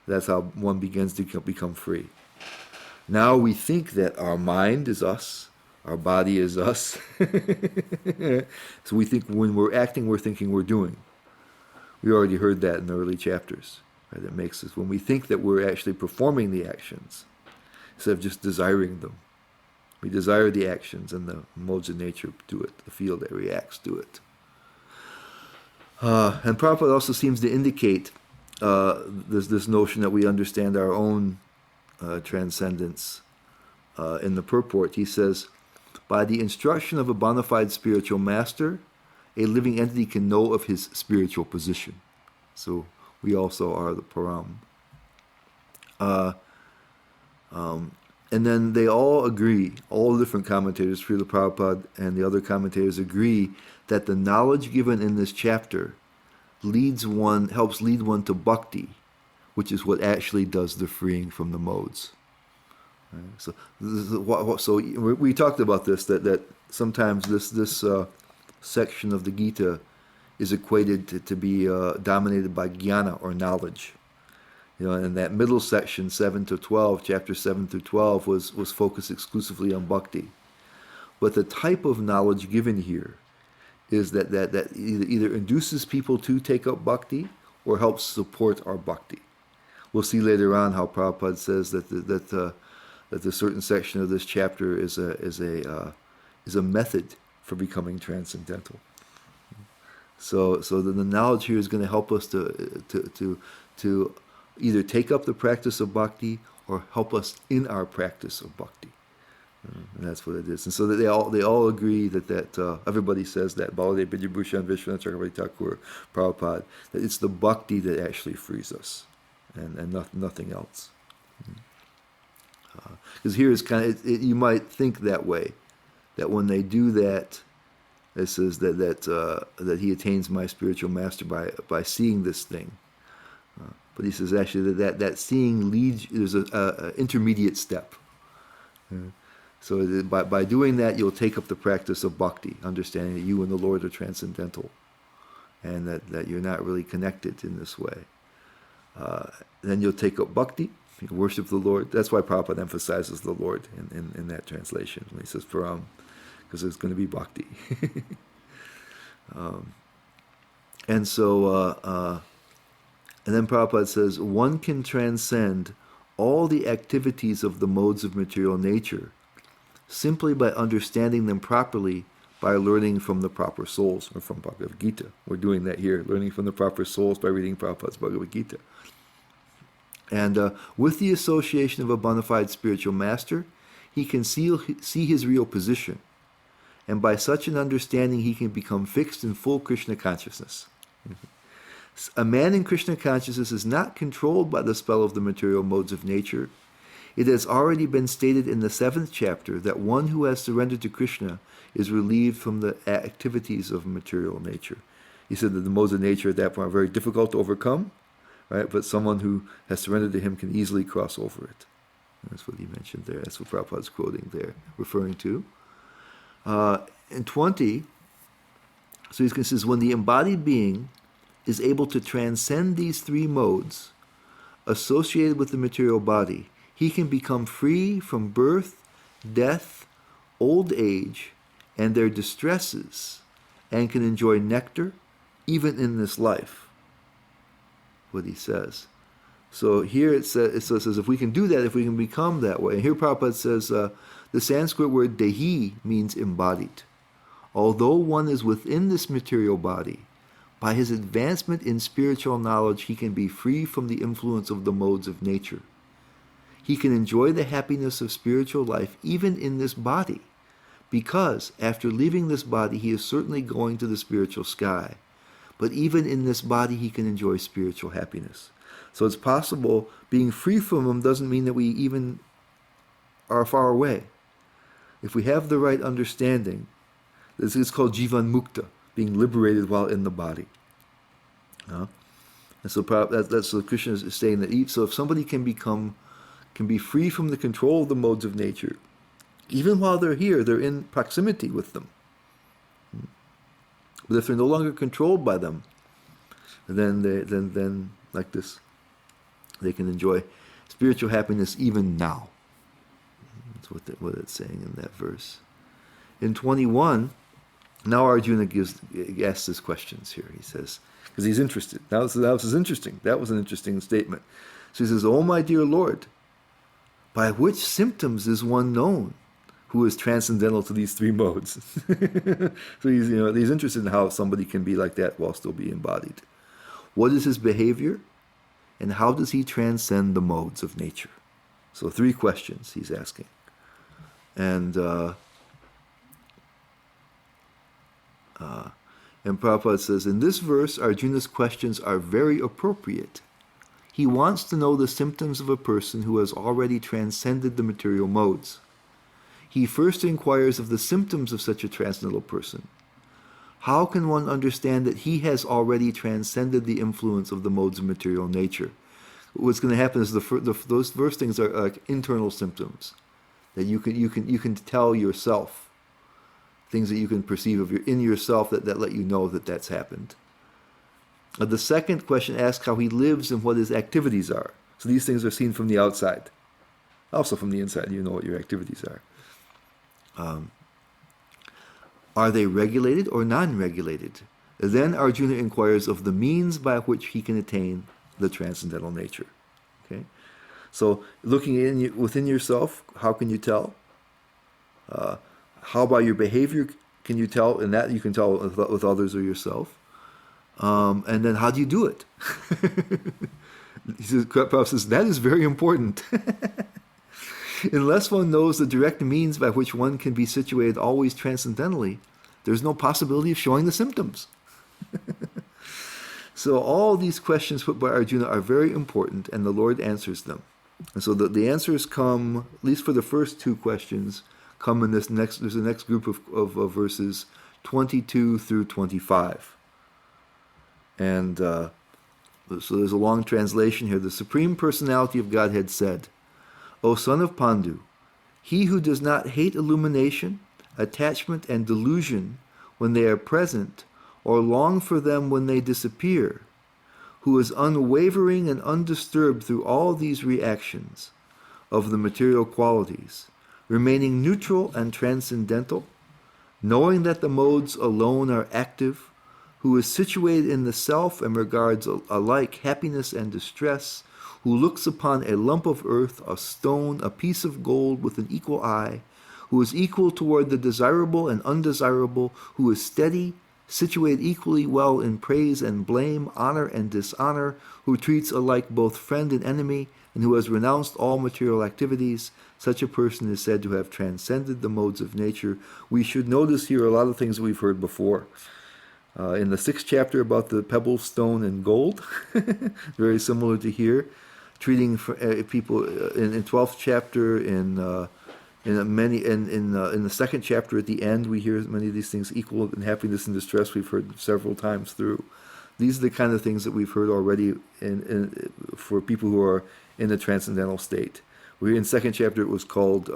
That's how one begins to become free. Now we think that our mind is us, our body is us. So we think when we're acting, we're thinking we're doing. We already heard that in the early chapters. Right? It makes us, when we think that we're actually performing the actions, instead of just desiring them. We desire the actions, and the modes of nature do it, the field that reacts to it. And Prabhupada also seems to indicate this notion that we understand our own transcendence in the purport. He says, by the instruction of a bona fide spiritual master, a living entity can know of his spiritual position. So we also are the param. And then they all agree, all the different commentators, Srila Prabhupada and the other commentators agree that the knowledge given in this chapter helps lead one to bhakti, which is what actually does the freeing from the modes. Right? So we talked about this, that sometimes this section of the Gita is equated to be dominated by jnana, or knowledge. And that middle section, 7 to 12, chapter 7 through 12, was focused exclusively on bhakti. But the type of knowledge given here is that either induces people to take up bhakti or helps support our bhakti. We'll see later on how Prabhupada says that the certain section of this chapter is a method for becoming transcendental. So the knowledge here is going to help us to either take up the practice of bhakti or help us in our practice of bhakti. And that's what it is. And so that they all agree that everybody says that, Baladev Vidyabhushan, Vishwanath Chakravarti Thakur, Prabhupada, that it's the bhakti that actually frees us, and nothing else. Because here is kind of, you might think that way, that when they do that, it says that he attains my spiritual master by seeing this thing. But he says actually that seeing leads, there's a intermediate step. So by doing that, you'll take up the practice of bhakti, understanding that you and the Lord are transcendental, and that you're not really connected in this way. Then you'll take up bhakti, you worship the Lord. That's why Prabhupada emphasizes the Lord in that translation when he says param, because it's going to be bhakti. And then Prabhupada says, one can transcend all the activities of the modes of material nature simply by understanding them properly by learning from the proper souls, or from Bhagavad Gita. We're doing that here, learning from the proper souls by reading Prabhupada's Bhagavad Gita. And with the association of a bona fide spiritual master, he can see his real position. And by such an understanding, he can become fixed in full Krishna consciousness. A man in Krishna consciousness is not controlled by the spell of the material modes of nature. It has already been stated in the 7th chapter that one who has surrendered to Krishna is relieved from the activities of material nature. He said that the modes of nature at that point are very difficult to overcome, right? But someone who has surrendered to him can easily cross over it. That's what he mentioned there. That's what Prabhupada's quoting there, referring to. In 20, so he says, when the embodied being is able to transcend these three modes associated with the material body, he can become free from birth, death, old age, and their distresses, and can enjoy nectar even in this life. What he says. So here it says if we can do that, if we can become that way. And here Prabhupada says the Sanskrit word dehi means embodied. Although one is within this material body, by his advancement in spiritual knowledge, he can be free from the influence of the modes of nature. He can enjoy the happiness of spiritual life even in this body, because after leaving this body, he is certainly going to the spiritual sky. But even in this body, he can enjoy spiritual happiness. So it's possible, being free from him doesn't mean that we even are far away. If we have the right understanding, this is called jivan mukta, being liberated while in the body. And so that's what Krishna is saying, that so if somebody can be free from the control of the modes of nature, Even while they're here, they're in proximity with them. But if they're no longer controlled by them, then like this, they can enjoy spiritual happiness even now. That's what it's saying in that verse. In 21, now Arjuna asks his questions here. He says, because he's interested. That was interesting. That was an interesting statement. So he says, "Oh my dear Lord, by which symptoms is one known who is transcendental to these three modes?" So he's interested in how somebody can be like that while still be embodied. What is his behavior, and how does he transcend the modes of nature? So 3 questions he's asking. And Prabhupada says, in this verse, Arjuna's questions are very appropriate. He wants to know the symptoms of a person who has already transcended the material modes. He first inquires of the symptoms of such a transcendental person. How can one understand that he has already transcended the influence of the modes of material nature? What's going to happen is those first things are like internal symptoms that you can tell yourself, things that you can perceive in yourself that let you know that that's happened. The second question asks how he lives and what his activities are. So these things are seen from the outside. Also from the inside, you know what your activities are. Are they regulated or non-regulated? Then Arjuna inquires of the means by which he can attain the transcendental nature. Okay, so looking within yourself, how can you tell? How about your behavior? Can you tell? And that you can tell with others or yourself. And then how do you do it? Prabhupada says that is very important. Unless one knows the direct means by which one can be situated always transcendentally, there's no possibility of showing the symptoms. So all these questions put by Arjuna are very important, and the Lord answers them. And so the answers come, at least for the first 2 questions, come in there's the next group of verses 22 through 25. And so there's a long translation here. The Supreme Personality of Godhead said, O son of Pandu, he who does not hate illumination, attachment, and delusion when they are present, or long for them when they disappear, who is unwavering and undisturbed through all these reactions of the material qualities, remaining neutral and transcendental, knowing that the modes alone are active, who is situated in the self and regards alike happiness and distress, who looks upon a lump of earth, a stone, a piece of gold with an equal eye, who is equal toward the desirable and undesirable, who is steady, situated equally well in praise and blame, honor and dishonor, who treats alike both friend and enemy, and who has renounced all material activities, such a person is said to have transcended the modes of nature. We should notice here a lot of things we've heard before. In the 6th chapter about the pebble, stone, and gold, very similar to here. Treating people in 12th chapter, in the 2nd chapter at the end, we hear many of these things equal in happiness and distress. We've heard several times through. These are the kind of things that we've heard already for people who are in the transcendental state. We're in 2nd chapter. It was called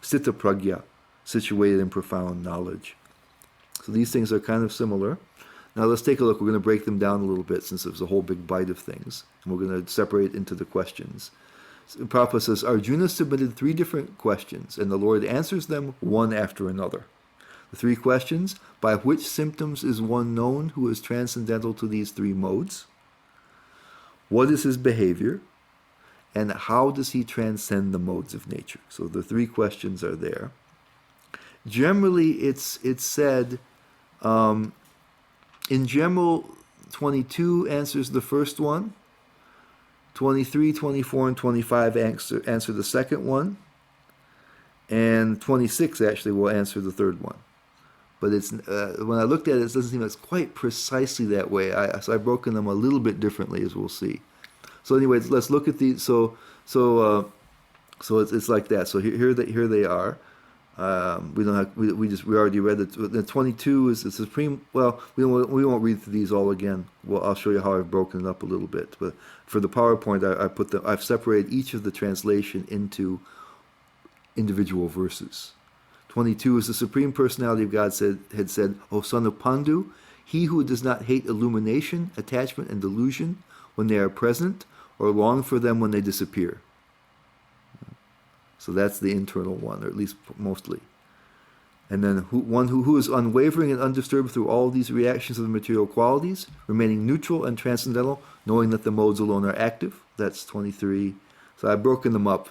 Sita Pragya, situated in profound knowledge. So these things are kind of similar. Now let's take a look. We're going to break them down a little bit since there's a whole big bite of things. And we're going to separate into the questions. So Prabhupada says, Arjuna submitted 3 different questions, and the Lord answers them one after another. The 3 questions: by which symptoms is one known who is transcendental to these 3 modes? What is his behavior? And how does he transcend the modes of nature? So the 3 questions are there. Generally, it's said, in general, 22 answers the first one, 23, 24, and 25 answer the second one, and 26 actually will answer the third one. But it's when I looked at it, it doesn't seem it's quite precisely that way. So I've broken them a little bit differently, as we'll see. So anyway, let's look at these. So it's like that. So here they are. We already read it. The 22 is the supreme. Well, we won't read through these all again. Well, I'll show you how I've broken it up a little bit. But for the PowerPoint, I've separated each of the translation into individual verses. 22 is the Supreme Personality of God had said, O son of Pandu, he who does not hate illumination, attachment, and delusion when they are present, or long for them when they disappear. So that's the internal one, or at least mostly. And then one who is unwavering and undisturbed through all these reactions of the material qualities, remaining neutral and transcendental, knowing that the modes alone are active. That's 23. So I've broken them up.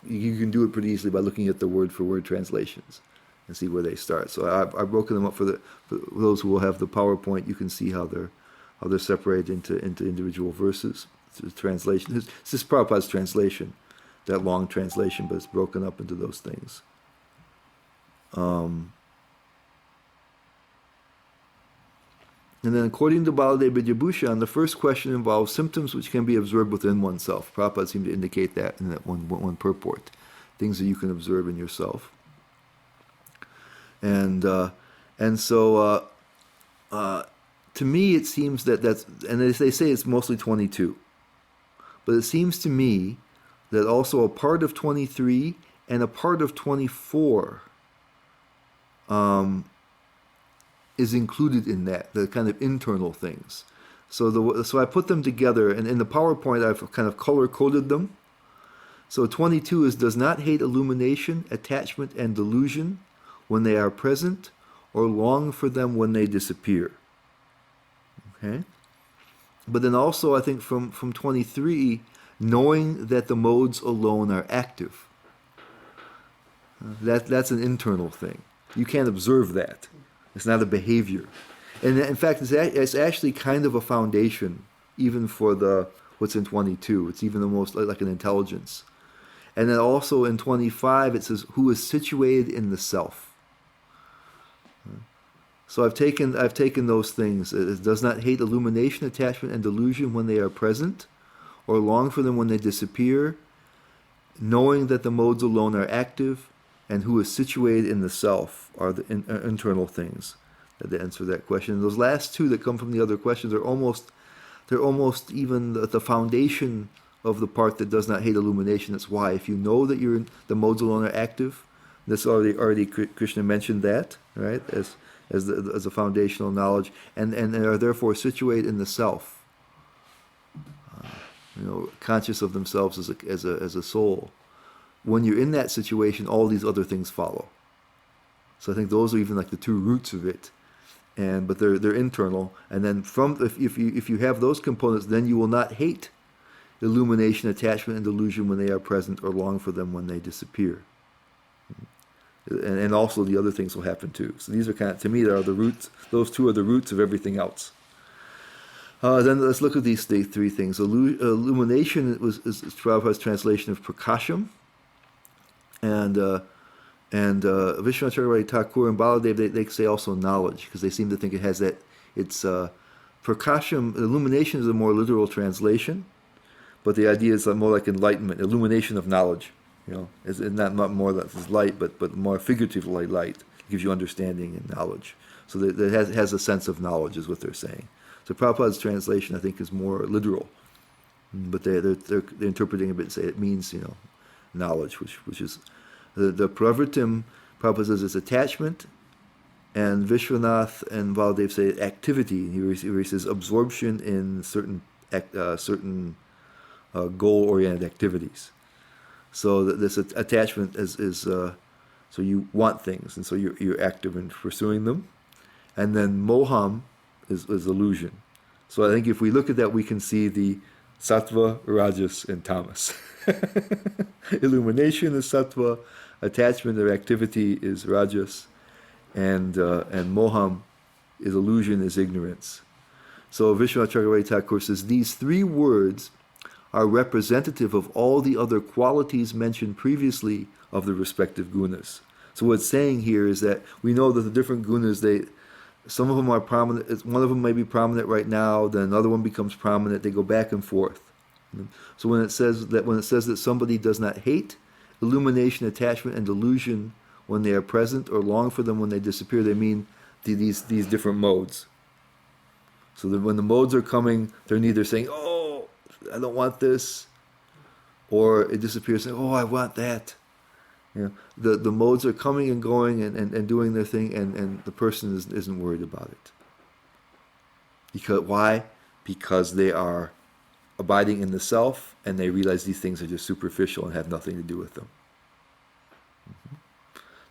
You can do it pretty easily by looking at the word-for-word translations and see where they start. So I've broken them up for those who will have the PowerPoint. You can see how they're separated into individual verses. It's translation. This is Prabhupada's translation, that long translation, but it's broken up into those things. And then according to Baladev Vidyabhushan, the first question involves symptoms which can be observed within oneself. Prabhupada seemed to indicate that in that one purport. Things that you can observe in yourself. And so to me it seems that's, and they say it's mostly 22. But it seems to me that also a part of 23 and a part of 24 is included in that, the kind of internal things. So I put them together, and in the PowerPoint I've kind of color-coded them. So 22 is does not hate illumination, attachment, and delusion when they are present, or long for them when they disappear. Okay? But then also I think from 23, knowing that the modes alone are active. That's an internal thing. You can't observe that. It's not a behavior. And in fact, it's actually kind of a foundation, even for what's in 22. It's even the most like an intelligence. And then also in 25, it says, who is situated in the self. So I've taken those things. It does not hate illumination, attachment, and delusion when they are present, or long for them when they disappear, knowing that the modes alone are active, and who is situated in the self are the internal things that answer that question. And those last two that come from the other questions are almost even the foundation of the part that does not hate illumination. That's why, if you know that the modes alone are active, this already Krishna mentioned that, right, as a foundational knowledge, and are therefore situated in the self, conscious of themselves as a soul. When you're in that situation, all these other things follow. So I think those are even like the two roots of it, but they're internal. And then if you have those components, then you will not hate illumination, attachment, and delusion when they are present, or long for them when they disappear. And also the other things will happen too. So these are to me, they are the roots. Those two are the roots of everything else. Then let's look at these three things. Illumination is Prabhupada's translation of prakasham. And Vishwanath Chakravarti Thakur and Baladev, they say also knowledge, because they seem to think it has that. It's prakasham. Illumination is a more literal translation, but the idea is more like enlightenment, illumination of knowledge. It's not more that it's light, but more figuratively light. It gives you understanding and knowledge. So that it has a sense of knowledge, is what they're saying. So Prabhupada's translation, I think, is more literal, but they're interpreting it, but say it means knowledge, which is the pravritim. Prabhupada says it's attachment, and Vishwanath and Baladev say activity. He says absorption in certain goal-oriented activities. So this attachment is so you want things, and so you're active in pursuing them. And then moham is illusion. So I think if we look at that, we can see the sattva, rajas, and tamas. Illumination is sattva, attachment or activity is rajas, and moham is illusion, is ignorance. So Vishwanath Chakravarti Thakur says these three words are representative of all the other qualities mentioned previously of the respective gunas. So what's saying here is that we know that the different gunas, some of them are prominent. One of them may be prominent right now, then another one becomes prominent. They go back and forth. So when it says that somebody does not hate illumination, attachment, and delusion when they are present, or long for them when they disappear, they mean these different modes. So that when the modes are coming, they're neither saying, "Oh, I don't want this," or it disappears saying, "Oh, I want that." You know, the modes are coming and going and doing their thing, and the person isn't worried about it. Because why? Because they are abiding in the self, and they realize these things are just superficial and have nothing to do with them.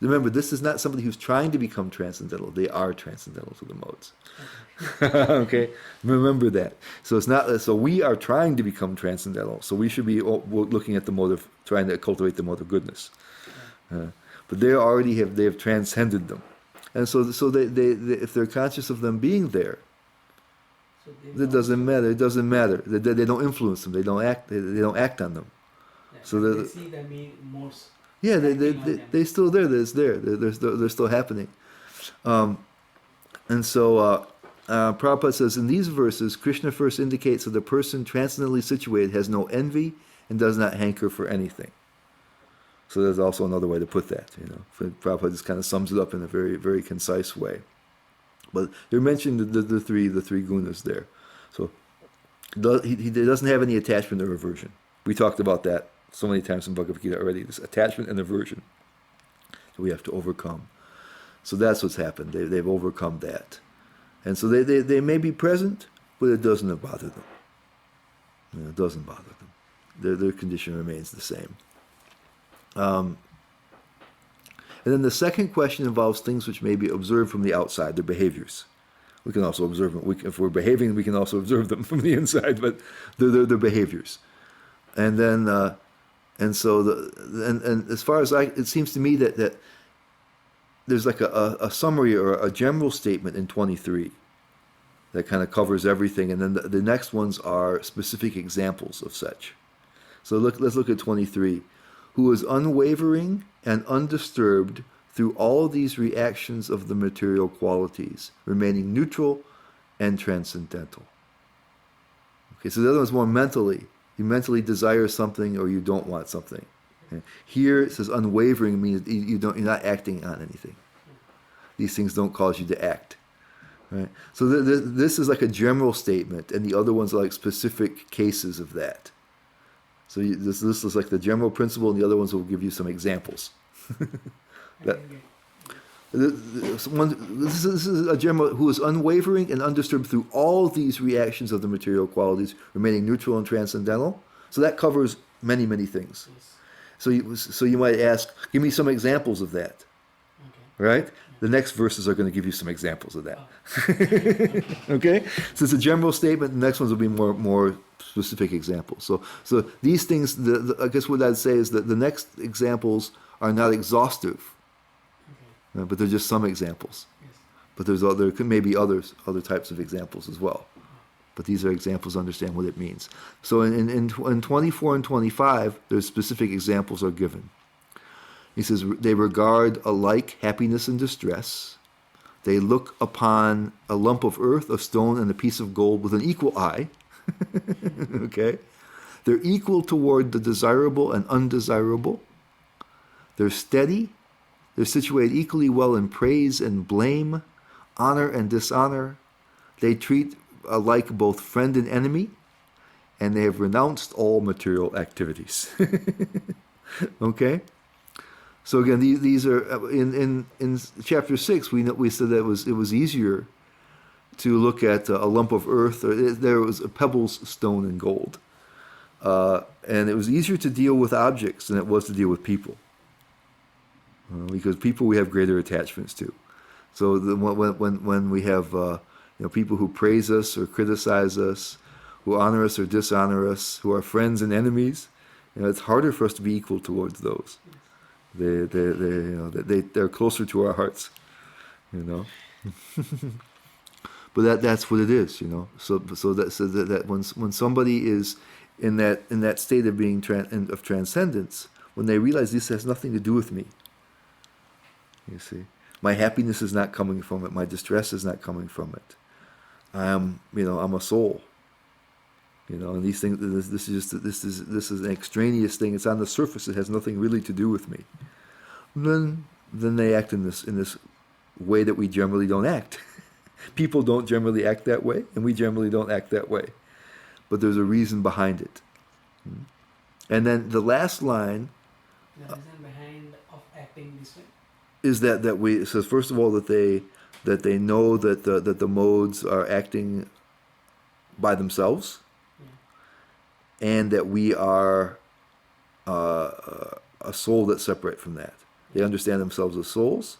Remember, this is not somebody who's trying to become transcendental. They are transcendental to the modes. Okay, remember that. So it's not. So we are trying to become transcendental. So we should be looking at the mode of trying to cultivate the mode of goodness. But they already have transcended them, and so they if they're conscious of them being there, So it doesn't matter. It doesn't matter. They don't influence them. They don't act. They don't act on them. yeah, So they see the modes. yeah, acting on them. they're still there. They're still happening. And so Prabhupada says in these verses, Krishna first indicates that the person transcendently situated has no envy and does not hanker for anything. So there's also another way to put that. Prabhupada just kind of sums it up in a very, very concise way. But they're mentioning the three gunas there. So he doesn't have any attachment or aversion. We talked about that so many times in Bhagavad Gita already. This attachment and aversion that we have to overcome. So that's what's happened. They've overcome that. And so they may be present, but it doesn't bother them. It doesn't bother them. Their condition remains the same. And then the second question involves things which may be observed from the outside, their behaviors. We can also observe them. If we're behaving, we can also observe them from the inside, but they're behaviors. And then, and as far as it seems to me that there's like a summary or a general statement in 23 that kind of covers everything, and then the next ones are specific examples of such. So let's look at 23. Who is unwavering and undisturbed through all these reactions of the material qualities, remaining neutral and transcendental. Okay, so the other one's more mentally. You mentally desire something or you don't want something. Okay. Here it says unwavering means you're not acting on anything. These things don't cause you to act. Right? So this is like a general statement, and the other ones are like specific cases of that. So this is like the general principle, and the other ones will give you some examples. This is a general who is unwavering and undisturbed through all these reactions of the material qualities, remaining neutral and transcendental. So that covers many, many things. Yes. So you might ask, give me some examples of that. Okay. Right? The next verses are going to give you some examples of that. Okay? So it's a general statement. The next ones will be more specific examples. So these things, I guess what I'd say is that the next examples are not exhaustive, Okay. but they're just some examples. Yes. But there could maybe other types of examples as well. But these are examples to understand what it means. So in 24 and 25, there's specific examples are given. He says, they regard alike happiness and distress. They look upon a lump of earth, a stone, and a piece of gold with an equal eye. Okay? They're equal toward the desirable and undesirable. They're steady. They're situated equally well in praise and blame, honor and dishonor. They treat alike both friend and enemy, and they have renounced all material activities. Okay? So again, these are in chapter 6. We said that it was easier to look at a lump of earth, or there was pebbles, stone, and gold, and it was easier to deal with objects than it was to deal with people, because people we have greater attachments to. So when we have people who praise us or criticize us, who honor us or dishonor us, who are friends and enemies, it's harder for us to be equal towards those. They're closer to our hearts, But that's what it is, So that when somebody is in that state of being of transcendence, when they realize this has nothing to do with me, you see, my happiness is not coming from it, my distress is not coming from it. I'm a soul. And these things. This is an extraneous thing. It's on the surface. It has nothing really to do with me. And then they act in this way that we generally don't act. People don't generally act that way, and we generally don't act that way. But there's a reason behind it. And then the last line. The reason behind of this way? is that we, it says first of all that they know that the modes are acting by themselves, Yeah. and that we are a soul that's separate from that. They understand themselves as souls,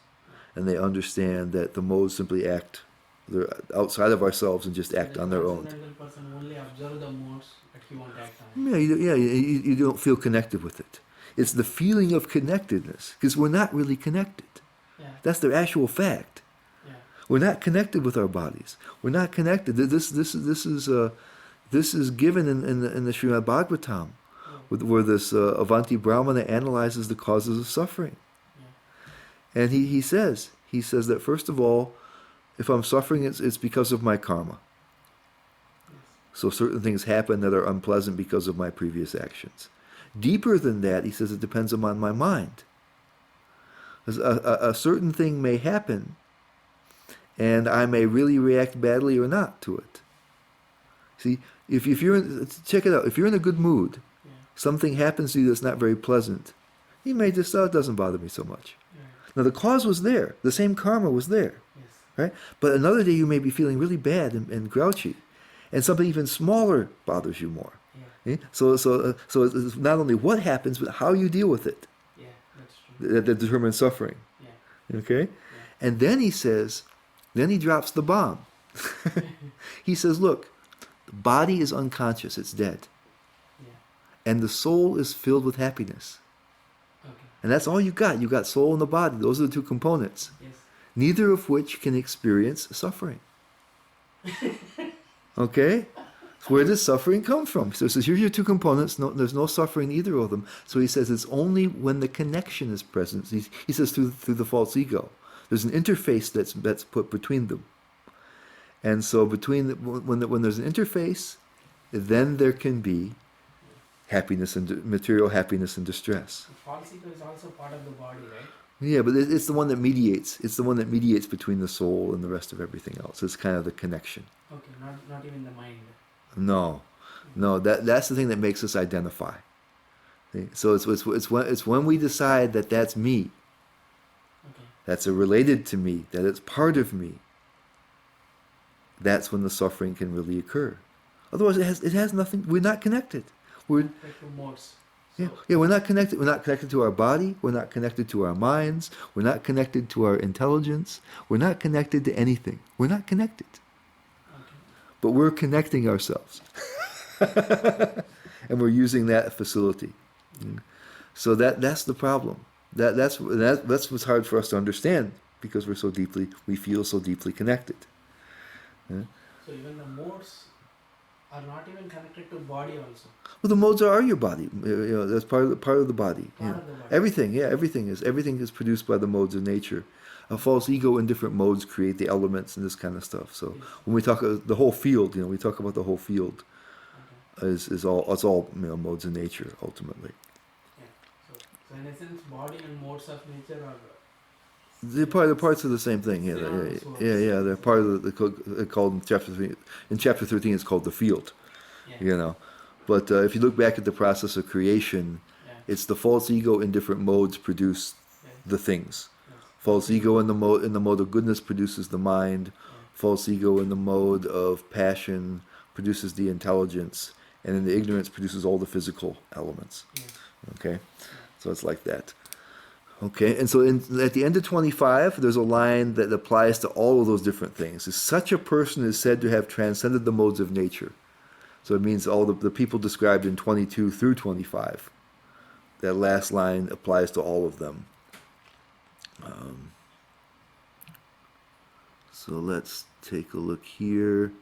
and they understand that the modes simply act, they're outside of ourselves and just act on their own. Transcendental person only observe the modes, but he won't act on it. You don't feel connected with it. It's the feeling of connectedness, because we're not really connected. Yeah. That's the actual fact. Yeah. We're not connected with our bodies. We're not connected. This is given in the Srimad Bhagavatam, where this Avanti Brahmana analyzes the causes of suffering. Yeah. And he says that first of all, if I'm suffering, it's because of my karma. Yes. So certain things happen that are unpleasant because of my previous actions. Deeper than that, he says it depends upon my mind. A certain thing may happen, and I may really react badly or not to it. See, if you're check it out. If you're in a good mood, Yeah. something happens to you that's not very pleasant, you may just, oh, it doesn't bother me so much. Yeah. Now the cause was there. The same karma was there. Yes. Right? But another day you may be feeling really bad and grouchy, and something even smaller bothers you more. Yeah. So it's not only what happens, but how you deal with it Yeah. That's true. that determines suffering. Yeah. Okay? Yeah. And then he says, then he drops the bomb. He says, look, the body is unconscious, it's dead. Yeah. And the soul is filled with happiness. Okay. And that's all you got. You got soul and the body. Those are the two components. Yes. Neither of which can experience suffering. Okay? So where does suffering come from? So he says, here's your two components. No, there's no suffering in either of them. So he says it's only when the connection is present. He says through the false ego. There's an interface that's put between them. And so when there's an interface, then there can be happiness and material happiness and distress. The false ego is also part of the body, right? Yeah, but it's the one that mediates. It's the one that mediates between the soul and the rest of everything else. It's kind of the connection. Okay, not even the mind. No, that's the thing that makes us identify. See? So it's when we decide that that's me, Okay. that's related to me, that it's part of me. That's when the suffering can really occur. Otherwise, it has nothing. We're not connected. We're Like two modes. yeah, we're not connected. We're not connected to our body. We're not connected to our minds. We're not connected to our intelligence. We're not connected to anything. We're not connected. Okay. But we're connecting ourselves. And we're using that facility. So that's the problem. That's what's hard for us to understand, because we feel so deeply connected. Yeah? So even the modes are not even connected to body also. Well, the modes are your body. That's part of the body. Part of the body. Everything is produced by the modes of nature. A false ego in different modes create the elements and this kind of stuff. So Yes. when we talk the whole field, we talk about the whole field. Okay. It's all modes of nature ultimately. Yeah. So in essence, body and modes of nature are They're parts of the same thing. Yeah, they're part of the called in chapter 3. In chapter 13, it's called the field. yeah. But if you look back at the process of creation, Yeah. it's the false ego in different modes produce Yes. the things. Yes. False ego in the mode of goodness produces the mind. Yeah. False ego in the mode of passion produces the intelligence, and in the ignorance produces all the physical elements. Yes. Okay, so it's like that. Okay, and so at the end of 25, there's a line that applies to all of those different things. Such a person is said to have transcended the modes of nature. So it means all the people described in 22 through 25. That last line applies to all of them. So let's take a look here.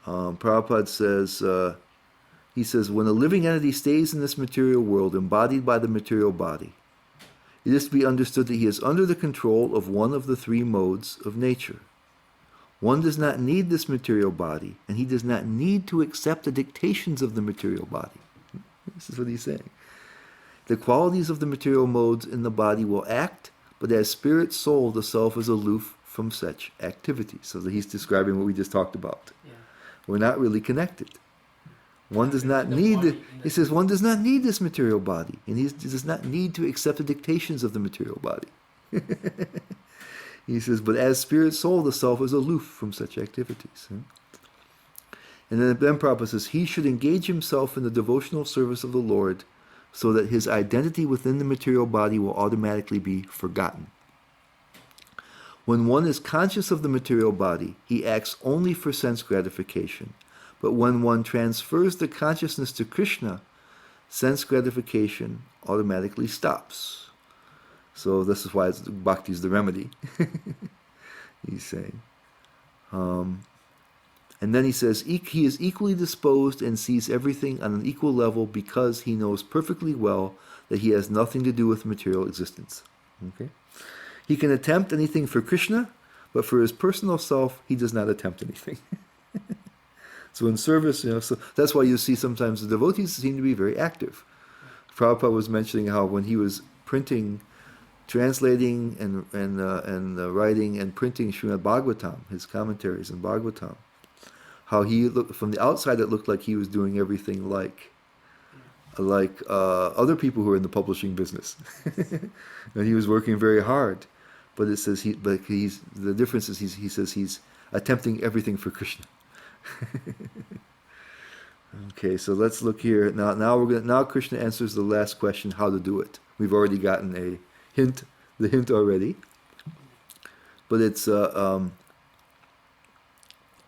Prabhupada says, he says, when a living entity stays in this material world, embodied by the material body, it is to be understood that he is under the control of one of the three modes of nature. One does not need this material body, and he does not need to accept the dictations of the material body. This is what he's saying. The qualities of the material modes in the body will act, but as spirit soul, the self is aloof from such activity. So that he's describing what we just talked about. Yeah. We're not really connected. One does not need, he says, one does not need this material body, and he does not need to accept the dictations of the material body. He says, but as spirit soul, the self is aloof from such activities. And then Prabhupada says, he should engage himself in the devotional service of the Lord so that his identity within the material body will automatically be forgotten. When one is conscious of the material body, he acts only for sense gratification. But when one transfers the consciousness to Krishna, sense gratification automatically stops. So this is why bhakti is the remedy. He's saying. And then he says, he is equally disposed and sees everything on an equal level because he knows perfectly well that he has nothing to do with material existence. Okay? He can attempt anything for Krishna, but for his personal self, he does not attempt anything. So in service, so that's why you see sometimes the devotees seem to be very active. Prabhupada was mentioning how when he was printing, translating, and writing and printing Srimad Bhagavatam, his commentaries in Bhagavatam, how he looked from the outside, it looked like he was doing everything like other people who are in the publishing business, and he was working very hard. But it says the difference is he says he's attempting everything for Krishna. Okay, so let's look here now. Krishna answers the last question: how to do it. We've already gotten the hint already, but it's mam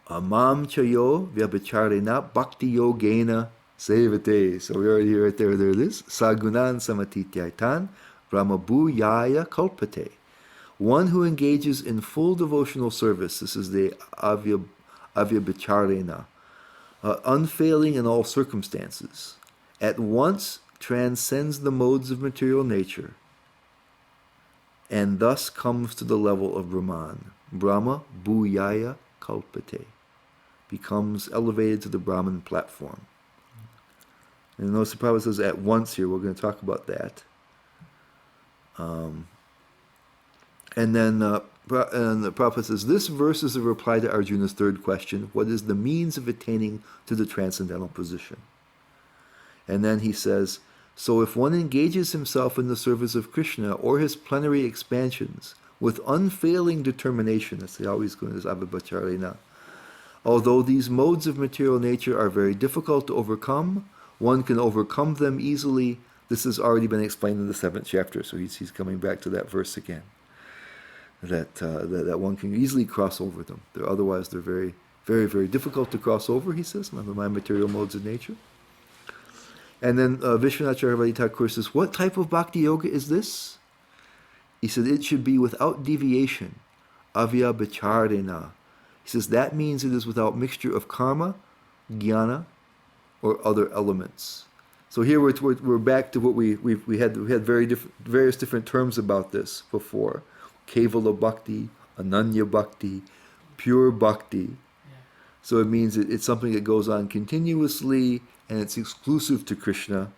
chayo vyabhacharena bhakti yogena sevate. So we already right there. There it is. Sagunan samatityaitan brahmabhuyaya kalpate. One who engages in full devotional service. This is the avyabhacharena. Unfailing in all circumstances, at once transcends the modes of material nature, and thus comes to the level of Brahman. Brahma bhuyaya kalpate, becomes elevated to the Brahman platform. And notice the Prabhupada says at once here. We're going to talk about that. And then the Prabhupada says, this verse is a reply to Arjuna's third question: what is the means of attaining to the transcendental position? And then he says, so if one engages himself in the service of Krishna or his plenary expansions with unfailing determination, that's always going to this avibhacharena, although these modes of material nature are very difficult to overcome, one can overcome them easily. This has already been explained in the 7th chapter, so he's coming back to that verse again. That one can easily cross over them. Otherwise, they're very, very, very difficult to cross over, he says, my material modes of nature. And then Vishwanath Chakravarti Thakur says, what type of bhakti yoga is this? He said, it should be without deviation, avyabhacharena. He says, that means it is without mixture of karma, jnana, or other elements. So here we're back to what we had various different terms about this before. Kevala bhakti, ananya bhakti, pure bhakti. Yeah. So it means it's something that goes on continuously and it's exclusive to Krishna,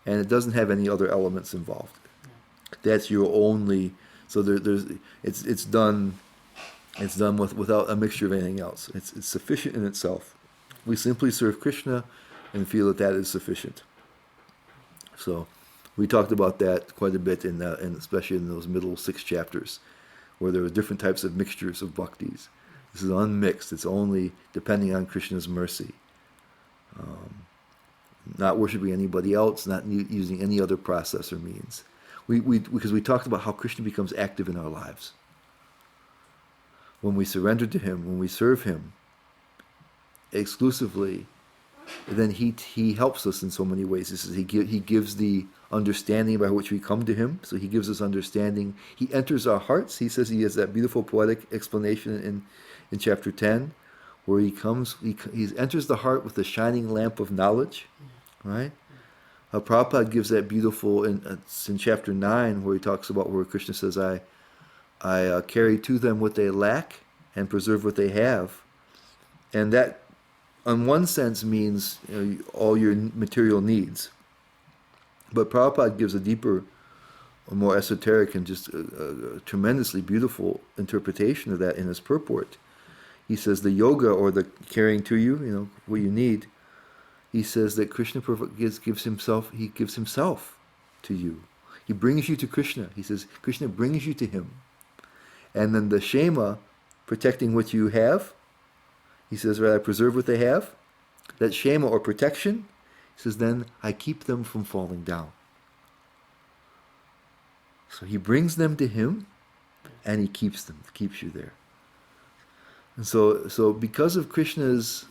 and it doesn't have any other elements involved. Yeah. That's your only. So it's done without a mixture of anything else. It's sufficient in itself. We simply serve Krishna and feel that is sufficient. So we talked about that quite a bit in especially in those middle 6 chapters, where there were different types of mixtures of bhaktis. This is unmixed. It's only depending on Krishna's mercy. Not worshiping anybody else, not using any other process or means. Because we talked about how Krishna becomes active in our lives. When we surrender to Him, when we serve Him exclusively, then he helps us in so many ways. He says he gives the understanding by which we come to Him. So He gives us understanding. He enters our hearts. He says He has that beautiful poetic explanation in chapter 10, where He enters the heart with the shining lamp of knowledge, right? Prabhupada gives that beautiful it's in chapter 9, where he talks about where Krishna says, I carry to them what they lack and preserve what they have. And that, in one sense, means all your material needs. But Prabhupada gives a deeper, a more esoteric and just a tremendously beautiful interpretation of that in his purport. He says the yoga, or the carrying to you, what you need, he says that Krishna gives himself to you. He brings you to Krishna. He says, Krishna brings you to him. And then the Shema, protecting what you have, he says, right, I preserve what they have. That Shema, or protection, he says, then I keep them from falling down. So he brings them to him, and he keeps them, keeps you there. And so because of Krishna's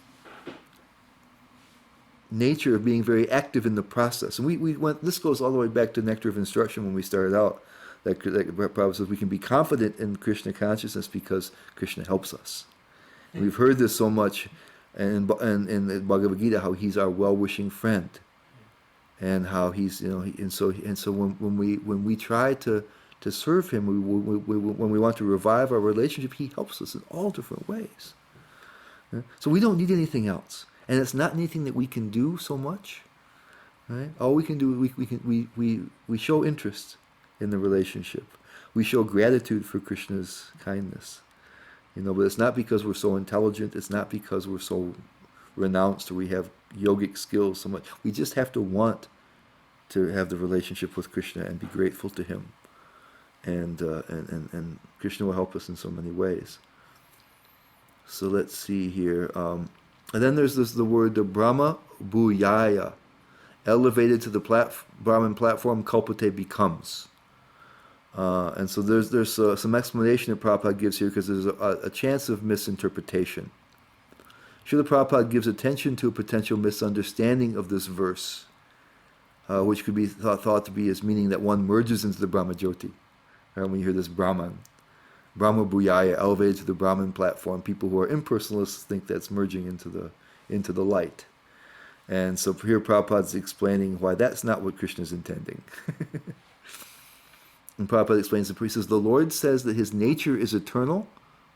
nature of being very active in the process, and we went, this goes all the way back to Nectar of Instruction when we started out, that Prabhupada says we can be confident in Krishna consciousness because Krishna helps us. And we've heard this so much in the Bhagavad Gita, how he's our well-wishing friend, and how he's, and so when we try to serve him, when we want to revive our relationship, he helps us in all different ways. So we don't need anything else, and it's not anything that we can do so much. Right? All we can do, we show interest in the relationship. We show gratitude for Krishna's kindness. But it's not because we're so intelligent. It's not because we're so renounced or we have yogic skills so much. We just have to want to have the relationship with Krishna and be grateful to him. And Krishna will help us in so many ways. So let's see here. And then there's the word the Brahma Bhuyaya. Elevated to the Brahman platform, Kalpate becomes. And so there's some explanation that Prabhupada gives here because there's a chance of misinterpretation. Srila Prabhupada gives attention to a potential misunderstanding of this verse, which could be thought to be as meaning that one merges into the Brahma Jyoti. When you hear this Brahman Bhuyaya, elevated to the Brahman platform, people who are impersonalists think that's merging into the light. And so here Prabhupada's explaining why that's not what Krishna's intending. And Prabhupada explains the priest says, the Lord says that his nature is eternal,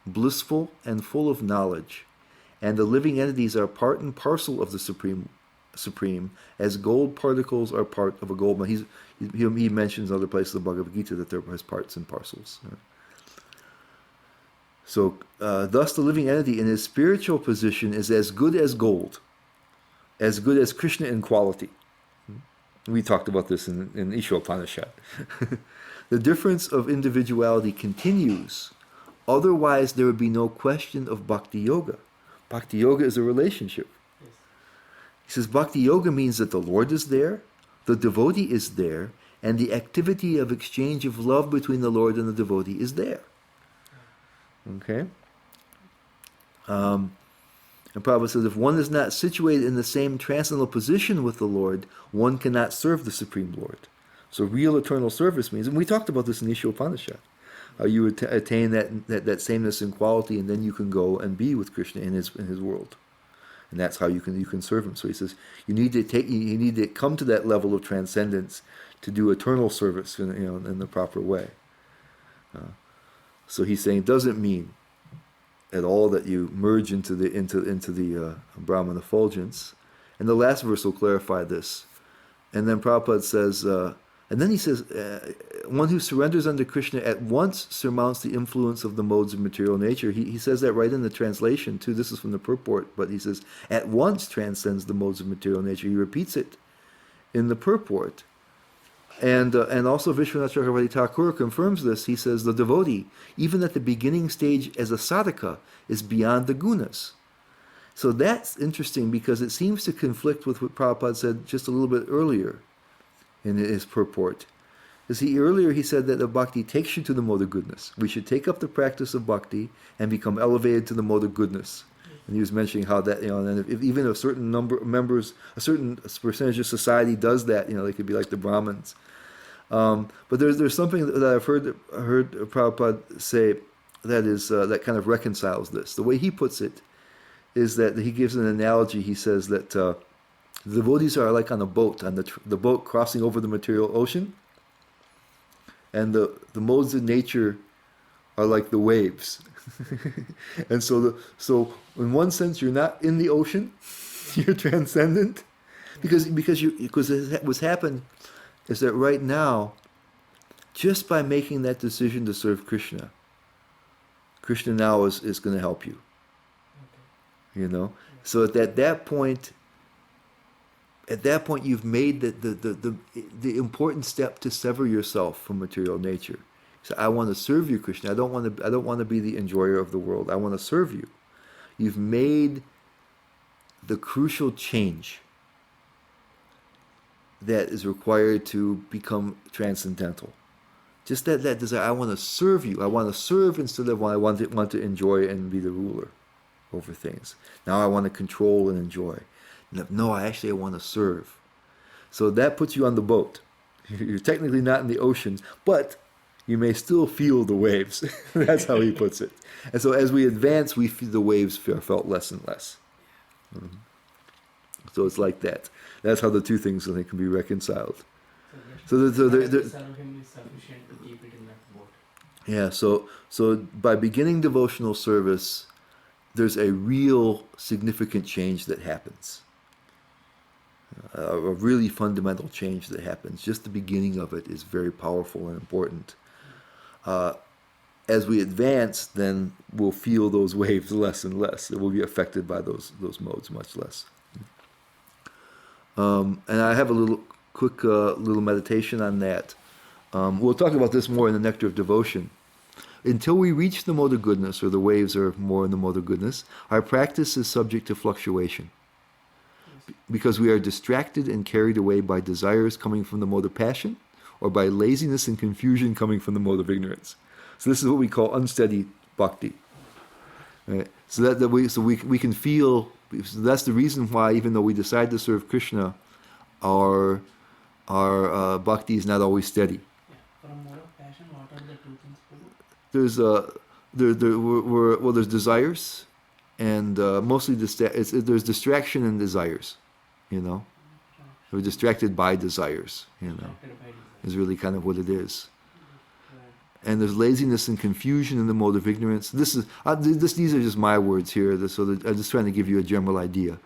blissful, and full of knowledge, and the living entities are part and parcel of the Supreme, as gold particles are part of a gold mine. He mentions other places in the Bhagavad Gita that there has parts and parcels. So, thus the living entity in his spiritual position is as good as gold, as good as Krishna in quality. We talked about this in Ishopanishad. The difference of individuality continues. Otherwise, there would be no question of Bhakti Yoga. Bhakti Yoga is a relationship. Yes. He says Bhakti Yoga means that the Lord is there, the devotee is there, and the activity of exchange of love between the Lord and the devotee is there. Okay? And Prabhupada says, if one is not situated in the same transcendental position with the Lord, one cannot serve the Supreme Lord. So real eternal service means, and we talked about this in Ishopanishad, you attain that sameness in quality, and then you can go and be with Krishna in his world, and that's how you can serve him. So he says you need to come to that level of transcendence to do eternal service in the proper way. So he's saying it doesn't mean at all that you merge into the Brahman effulgence. And the last verse will clarify this. And then Prabhupada says, and then he says, one who surrenders unto Krishna at once surmounts the influence of the modes of material nature. He says that right in the translation too. This is from the purport, but he says, at once transcends the modes of material nature. He repeats it in the purport. And also Vishwanath Chakravarti Thakur confirms this. He says, the devotee, even at the beginning stage as a sadhaka, is beyond the gunas. So that's interesting because it seems to conflict with what Prabhupada said just a little bit earlier in his purport. Because earlier he said that the bhakti takes you to the mode of goodness. We should take up the practice of bhakti and become elevated to the mode of goodness. And he was mentioning how that, and if even a certain number of members, a certain percentage of society does that, they could be like the Brahmins. But there's something that I've heard Prabhupada say that kind of reconciles this. The way he puts it is that he gives an analogy. He says that the devotees are like on a boat, on the boat crossing over the material ocean, and the modes of nature are like the waves. And so in one sense you're not in the ocean, you're transcendent, because what's happened is that right now, just by making that decision to serve Krishna now is going to help you. Okay. So at that point, at that point you've made the important step to sever yourself from material nature. So I want to serve you, Krishna. I don't want to be the enjoyer of the world. I want to serve you. You've made the crucial change that is required to become transcendental. Just that desire, I want to serve you. I want to serve instead of I want to enjoy and be the ruler over things. Now I want to control and enjoy. No, I want to serve. So that puts you on the boat. You're technically not in the ocean, but you may still feel the waves. That's how he puts it. And so as we advance, we feel the waves are felt less and less. Mm-hmm. So it's like that. That's how the two things, I think, can be reconciled. So serve him is sufficient to keep it in that boat. Yeah, so by beginning devotional service, there's a real significant change that happens. A really fundamental change that happens. Just the beginning of it is very powerful and important. As we advance, then we'll feel those waves less and less. We'll be affected by those modes much less. And I have a little quick little meditation on that. We'll talk about this more in the Nectar of Devotion. Until we reach the mode of goodness, or the waves are more in the mode of goodness, our practice is subject to fluctuation. Because we are distracted and carried away by desires coming from the mode of passion, or by laziness and confusion coming from the mode of ignorance. So this is what we call unsteady bhakti. Right? So we can feel. So that's the reason why, even though we decide to serve Krishna, our bhakti is not always steady. Yeah. From mode of passion, what are the two things? There's desires, and mostly there's distraction and desires. We're distracted by desires. Is really kind of what it is. And there's laziness and confusion in the mode of ignorance. These are just my words here. I'm just trying to give you a general idea.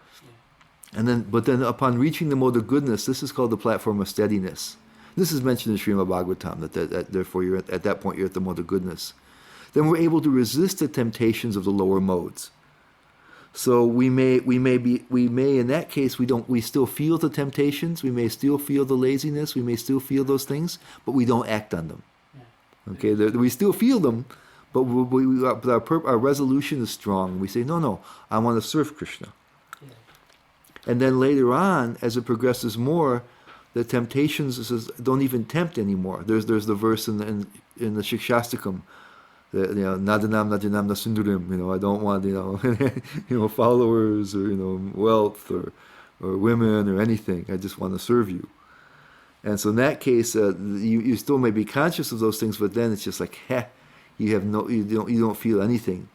But then upon reaching the mode of goodness, this is called the platform of steadiness. This is mentioned in Srimad Bhagavatam, that therefore at that point you're at the mode of goodness. Then we're able to resist the temptations of the lower modes. So we may in that case we still feel the temptations, we may still feel the laziness, we may still feel those things, but we don't act on them. Okay, we still feel them, but our resolution is strong. We say, no, I want to serve Krishna. Yeah. And then later on, as it progresses more, the temptations don't even tempt anymore. There's the verse in the Shikshastakam, nadanam najanam nasundurim. I don't want followers or wealth or women or anything. I just want to serve you. And so in that case, you still may be conscious of those things, but then it's just like, you don't feel anything.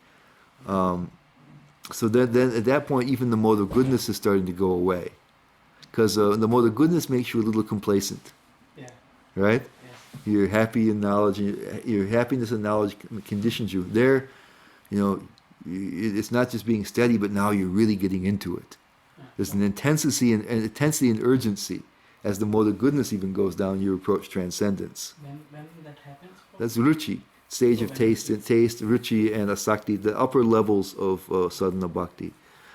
So then at that point, even the mode of goodness is starting to go away, because the mode of goodness makes you a little complacent. Yeah. Right. Yes. You're happy in knowledge. Your happiness and knowledge conditions you. There, it's not just being steady, but now you're really getting into it. There's an intensity and urgency. As the mode of goodness even goes down, you approach transcendence. When that happens? That's ruchi, stage of taste, ruchi and asakti, the upper levels of sadhana bhakti.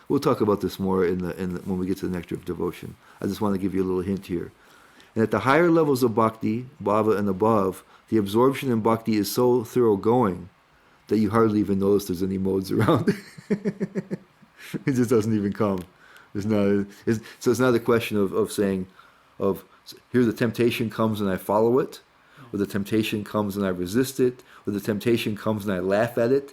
We'll talk about this more when we get to the Nectar of Devotion. I just want to give you a little hint here. And at the higher levels of bhakti, bhava and above, the absorption in bhakti is so thoroughgoing that you hardly even notice there's any modes around. It just doesn't even come. So it's not a question of saying, here the temptation comes and I follow it, or the temptation comes and I resist it, or the temptation comes and I laugh at it.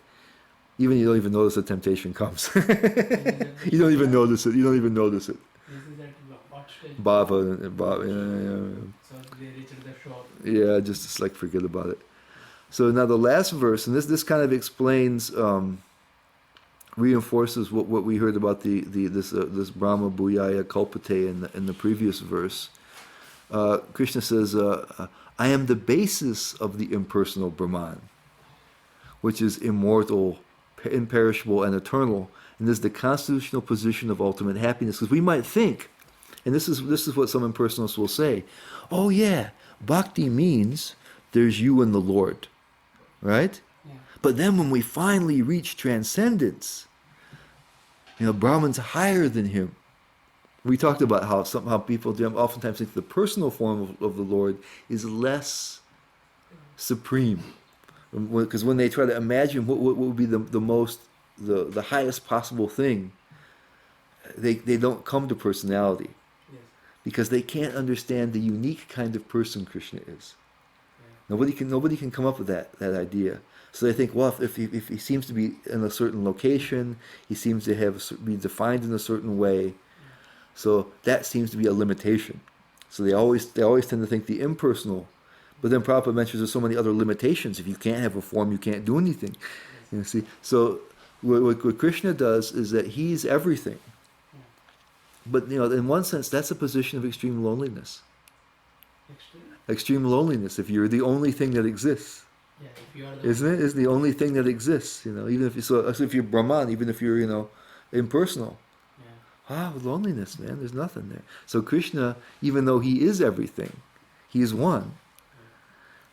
You don't even notice the temptation comes. You don't even notice it. This is that what stage? Bhava. So they reached the shore. Yeah, just like forget about it. So now the last verse, and this kind of explains, reinforces what we heard about this Brahma Bhuyaya Kalpate in the previous verse. Krishna says, I am the basis of the impersonal Brahman, which is immortal, imperishable, and eternal, and is the constitutional position of ultimate happiness. Because we might think, and this is what some impersonalists will say, oh yeah, bhakti means there's you and the Lord, right? Yeah. But then when we finally reach transcendence, Brahman's higher than him. We talked about how people oftentimes think the personal form of the Lord is less supreme, because when they try to imagine what would be the highest possible thing, they don't come to personality, Yes. because they can't understand the unique kind of person Krishna is. Yeah. Nobody can come up with that idea. So they think, well, if he seems to be in a certain location, he seems to be defined in a certain way. So that seems to be a limitation. So they always tend to think the impersonal. But then Prabhupada mentions there's so many other limitations. If you can't have a form, you can't do anything. Yes. You see. So what Krishna does is that he's everything. Yeah. But in one sense, that's a position of extreme loneliness. Extreme loneliness. If you're the only thing that exists. Yeah, if you are the Isn't it? It's the only thing that exists. Even if you're Brahman, even if you're impersonal. Yeah. Loneliness, man. There's nothing there. So Krishna, even though he is everything, he is one.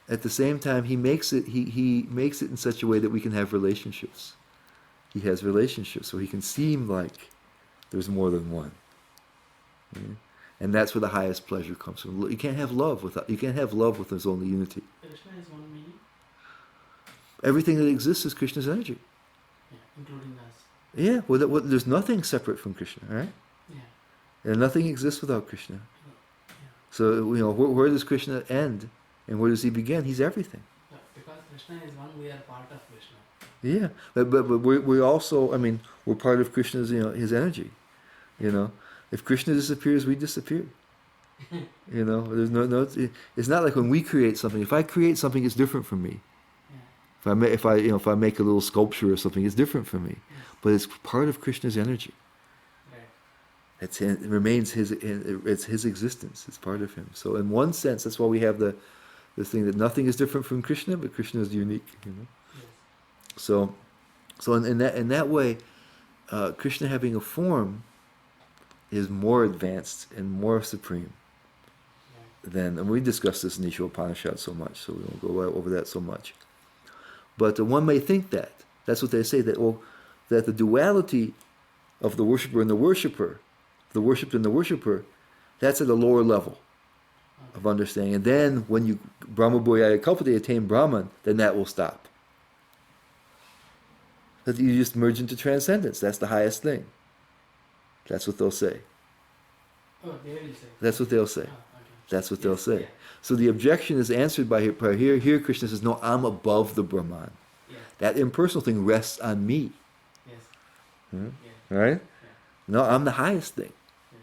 At the same time, he makes it in such a way that we can have relationships. He has relationships, so he can seem like there's more than one. Okay? And that's where the highest pleasure comes from. You can't have love with there's only unity. Krishna is one meaning. Everything that exists is Krishna's energy. Yeah, including us. Yeah, there's nothing separate from Krishna, right? Yeah. And nothing exists without Krishna. Yeah. So where does Krishna end, and where does he begin? He's everything. Yeah, because Krishna is one, we are part of Krishna. Yeah, but we also, we're part of Krishna's, his energy. If Krishna disappears, we disappear. There's no. It's not like when we create something. If I create something, it's different from me. Yeah. If I make a little sculpture or something, it's different from me. Yes. But it's part of Krishna's energy. Right. It remains it's his existence. It's part of him. So in one sense, that's why we have the thing that nothing is different from Krishna, but Krishna is unique. Yes. So in that way, Krishna having a form is more advanced and more supreme than, and we discussed this in Isha Upanishad so much, so we won't go over that so much. But one may think that's what they say, that the duality of the worshipper and the worshipper, the worshipped and the worshipper, that's at a lower level of understanding. And then when you Brahma Bhoyaya Kalpate attain Brahman, then that will stop. That you just merge into transcendence. That's the highest thing. That's what they'll say. Oh, they will say. That's what they'll say. Okay. That's what they'll say. Yeah. So the objection is answered by here. Here Krishna says, no, I'm above the Brahman. Yeah. That impersonal thing rests on me. Yes. Yeah. Right? Yeah. No, I'm the highest thing. Yes.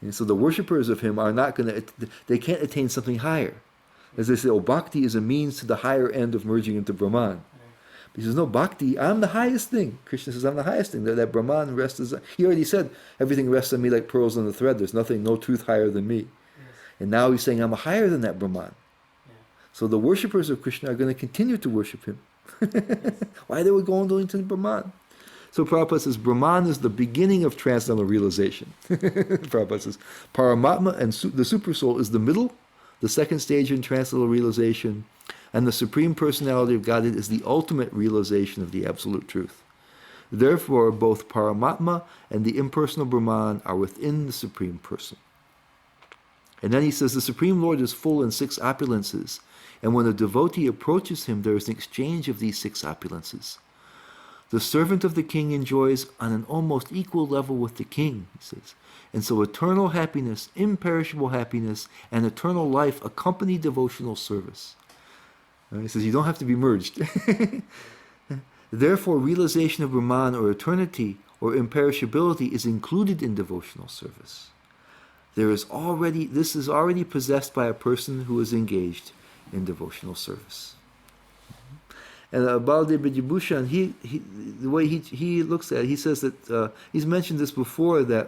And so the worshippers of him are not going to, they can't attain something higher. As they say, bhakti is a means to the higher end of merging into Brahman. He says, no, bhakti, I'm the highest thing. Krishna says, I'm the highest thing. That Brahman rests, he already said, everything rests on me like pearls on the thread. There's nothing, no truth higher than me. Yes. And now he's saying, I'm higher than that Brahman. Yeah. So the worshippers of Krishna are going to continue to worship him. Yes. Why they would go on to Brahman? So Prabhupada says, Brahman is the beginning of transcendental realization. Prabhupada says, Paramatma and the Supersoul is the middle, the second stage in transcendental realization, and the Supreme Personality of Godhead is the ultimate realization of the Absolute Truth. Therefore, both Paramatma and the impersonal Brahman are within the Supreme Person. And then he says, the Supreme Lord is full in 6 opulences, and when a devotee approaches him, there is an exchange of these 6 opulences. The servant of the king enjoys on an almost equal level with the king, he says. And so eternal happiness, imperishable happiness, and eternal life accompany devotional service. He says you don't have to be merged. Therefore, realization of Brahman or eternity or imperishability is included in devotional service. This is already possessed by a person who is engaged in devotional service. And Baladev Vidyabhushan, the way he looks at it, he says that he's mentioned this before, that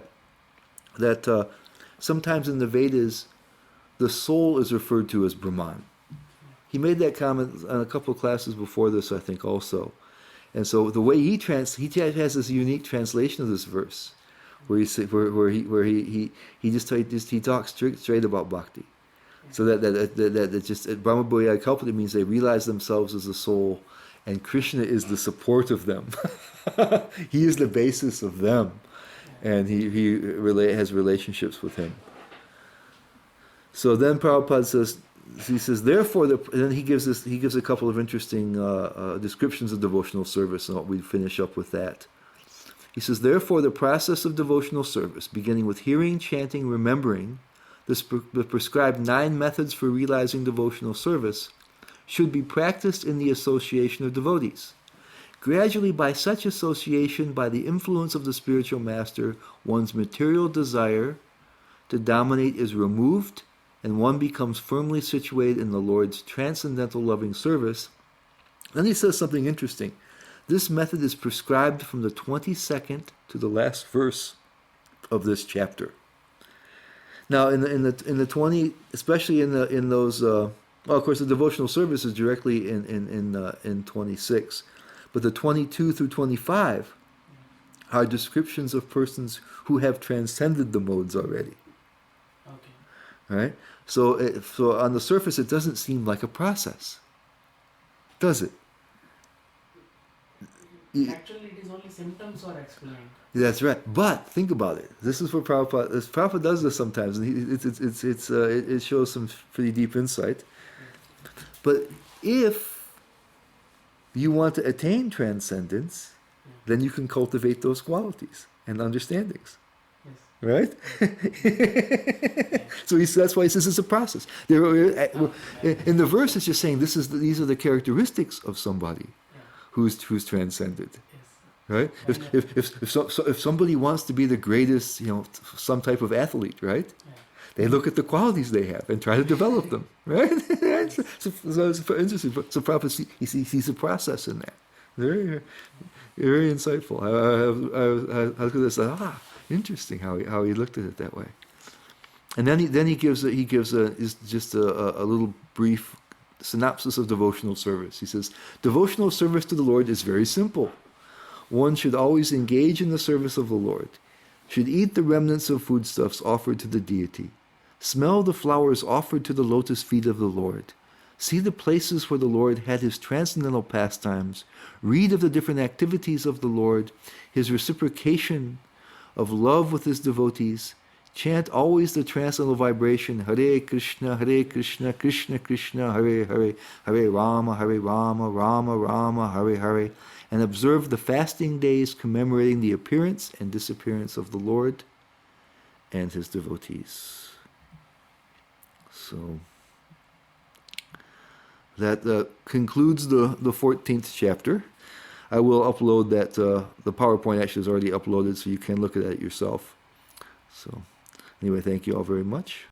sometimes in the Vedas the soul is referred to as Brahman. He made that comment on a couple of classes before this, I think, also. And so the way he has this unique translation of this verse, where he talks straight about bhakti. So that just Brahma Bhoyaya Kalpate means they realize themselves as a soul, and Krishna is the support of them. He is the basis of them. and has relationships with him. So then Prabhupada says, therefore, and then he gives a couple of interesting descriptions of devotional service, and we finish up with that. He says, therefore, the process of devotional service, beginning with hearing, chanting, remembering, the prescribed 9 methods for realizing devotional service, should be practiced in the association of devotees. Gradually, by such association, by the influence of the spiritual master, one's material desire to dominate is removed, and one becomes firmly situated in the Lord's transcendental loving service. Then he says something interesting. This method is prescribed from the 22nd to the last verse of this chapter. Now, in the 20, especially in those, well, of course, the devotional service is directly in 26, but the 22 through 25 are descriptions of persons who have transcended the modes already. Okay. Right? So on the surface, it doesn't seem like a process, does it? Actually, it is only symptoms are explained. That's right. But think about it. This is what Prabhupada does this sometimes, and it shows some pretty deep insight. But if you want to attain transcendence, then you can cultivate those qualities and understandings. Yes. Right? So that's why he says it's a process. In the verse, it's just saying these are the characteristics of somebody who's transcended. Yes. Right? If somebody wants to be the greatest, some type of athlete, right? Yeah. They look at the qualities they have and try to develop them, right? so it's interesting. So Prabhupada, he sees a process in that. Very, very insightful. I look at this, interesting how he looked at it that way. And then he gives just a little brief synopsis of devotional service. He says, devotional service to the Lord is very simple. One should always engage in the service of the Lord, should eat the remnants of foodstuffs offered to the deity, smell the flowers offered to the lotus feet of the Lord, see the places where the Lord had his transcendental pastimes, read of the different activities of the Lord, his reciprocation of love with his devotees, chant always the transcendental vibration, Hare Krishna, Krishna Krishna, Hare Hare, Hare Rama, Rama Rama, Hare Hare, and observe the fasting days commemorating the appearance and disappearance of the Lord and his devotees. So that concludes the 14th chapter. I will upload that. The PowerPoint actually is already uploaded, so you can look at it yourself. So anyway, thank you all very much.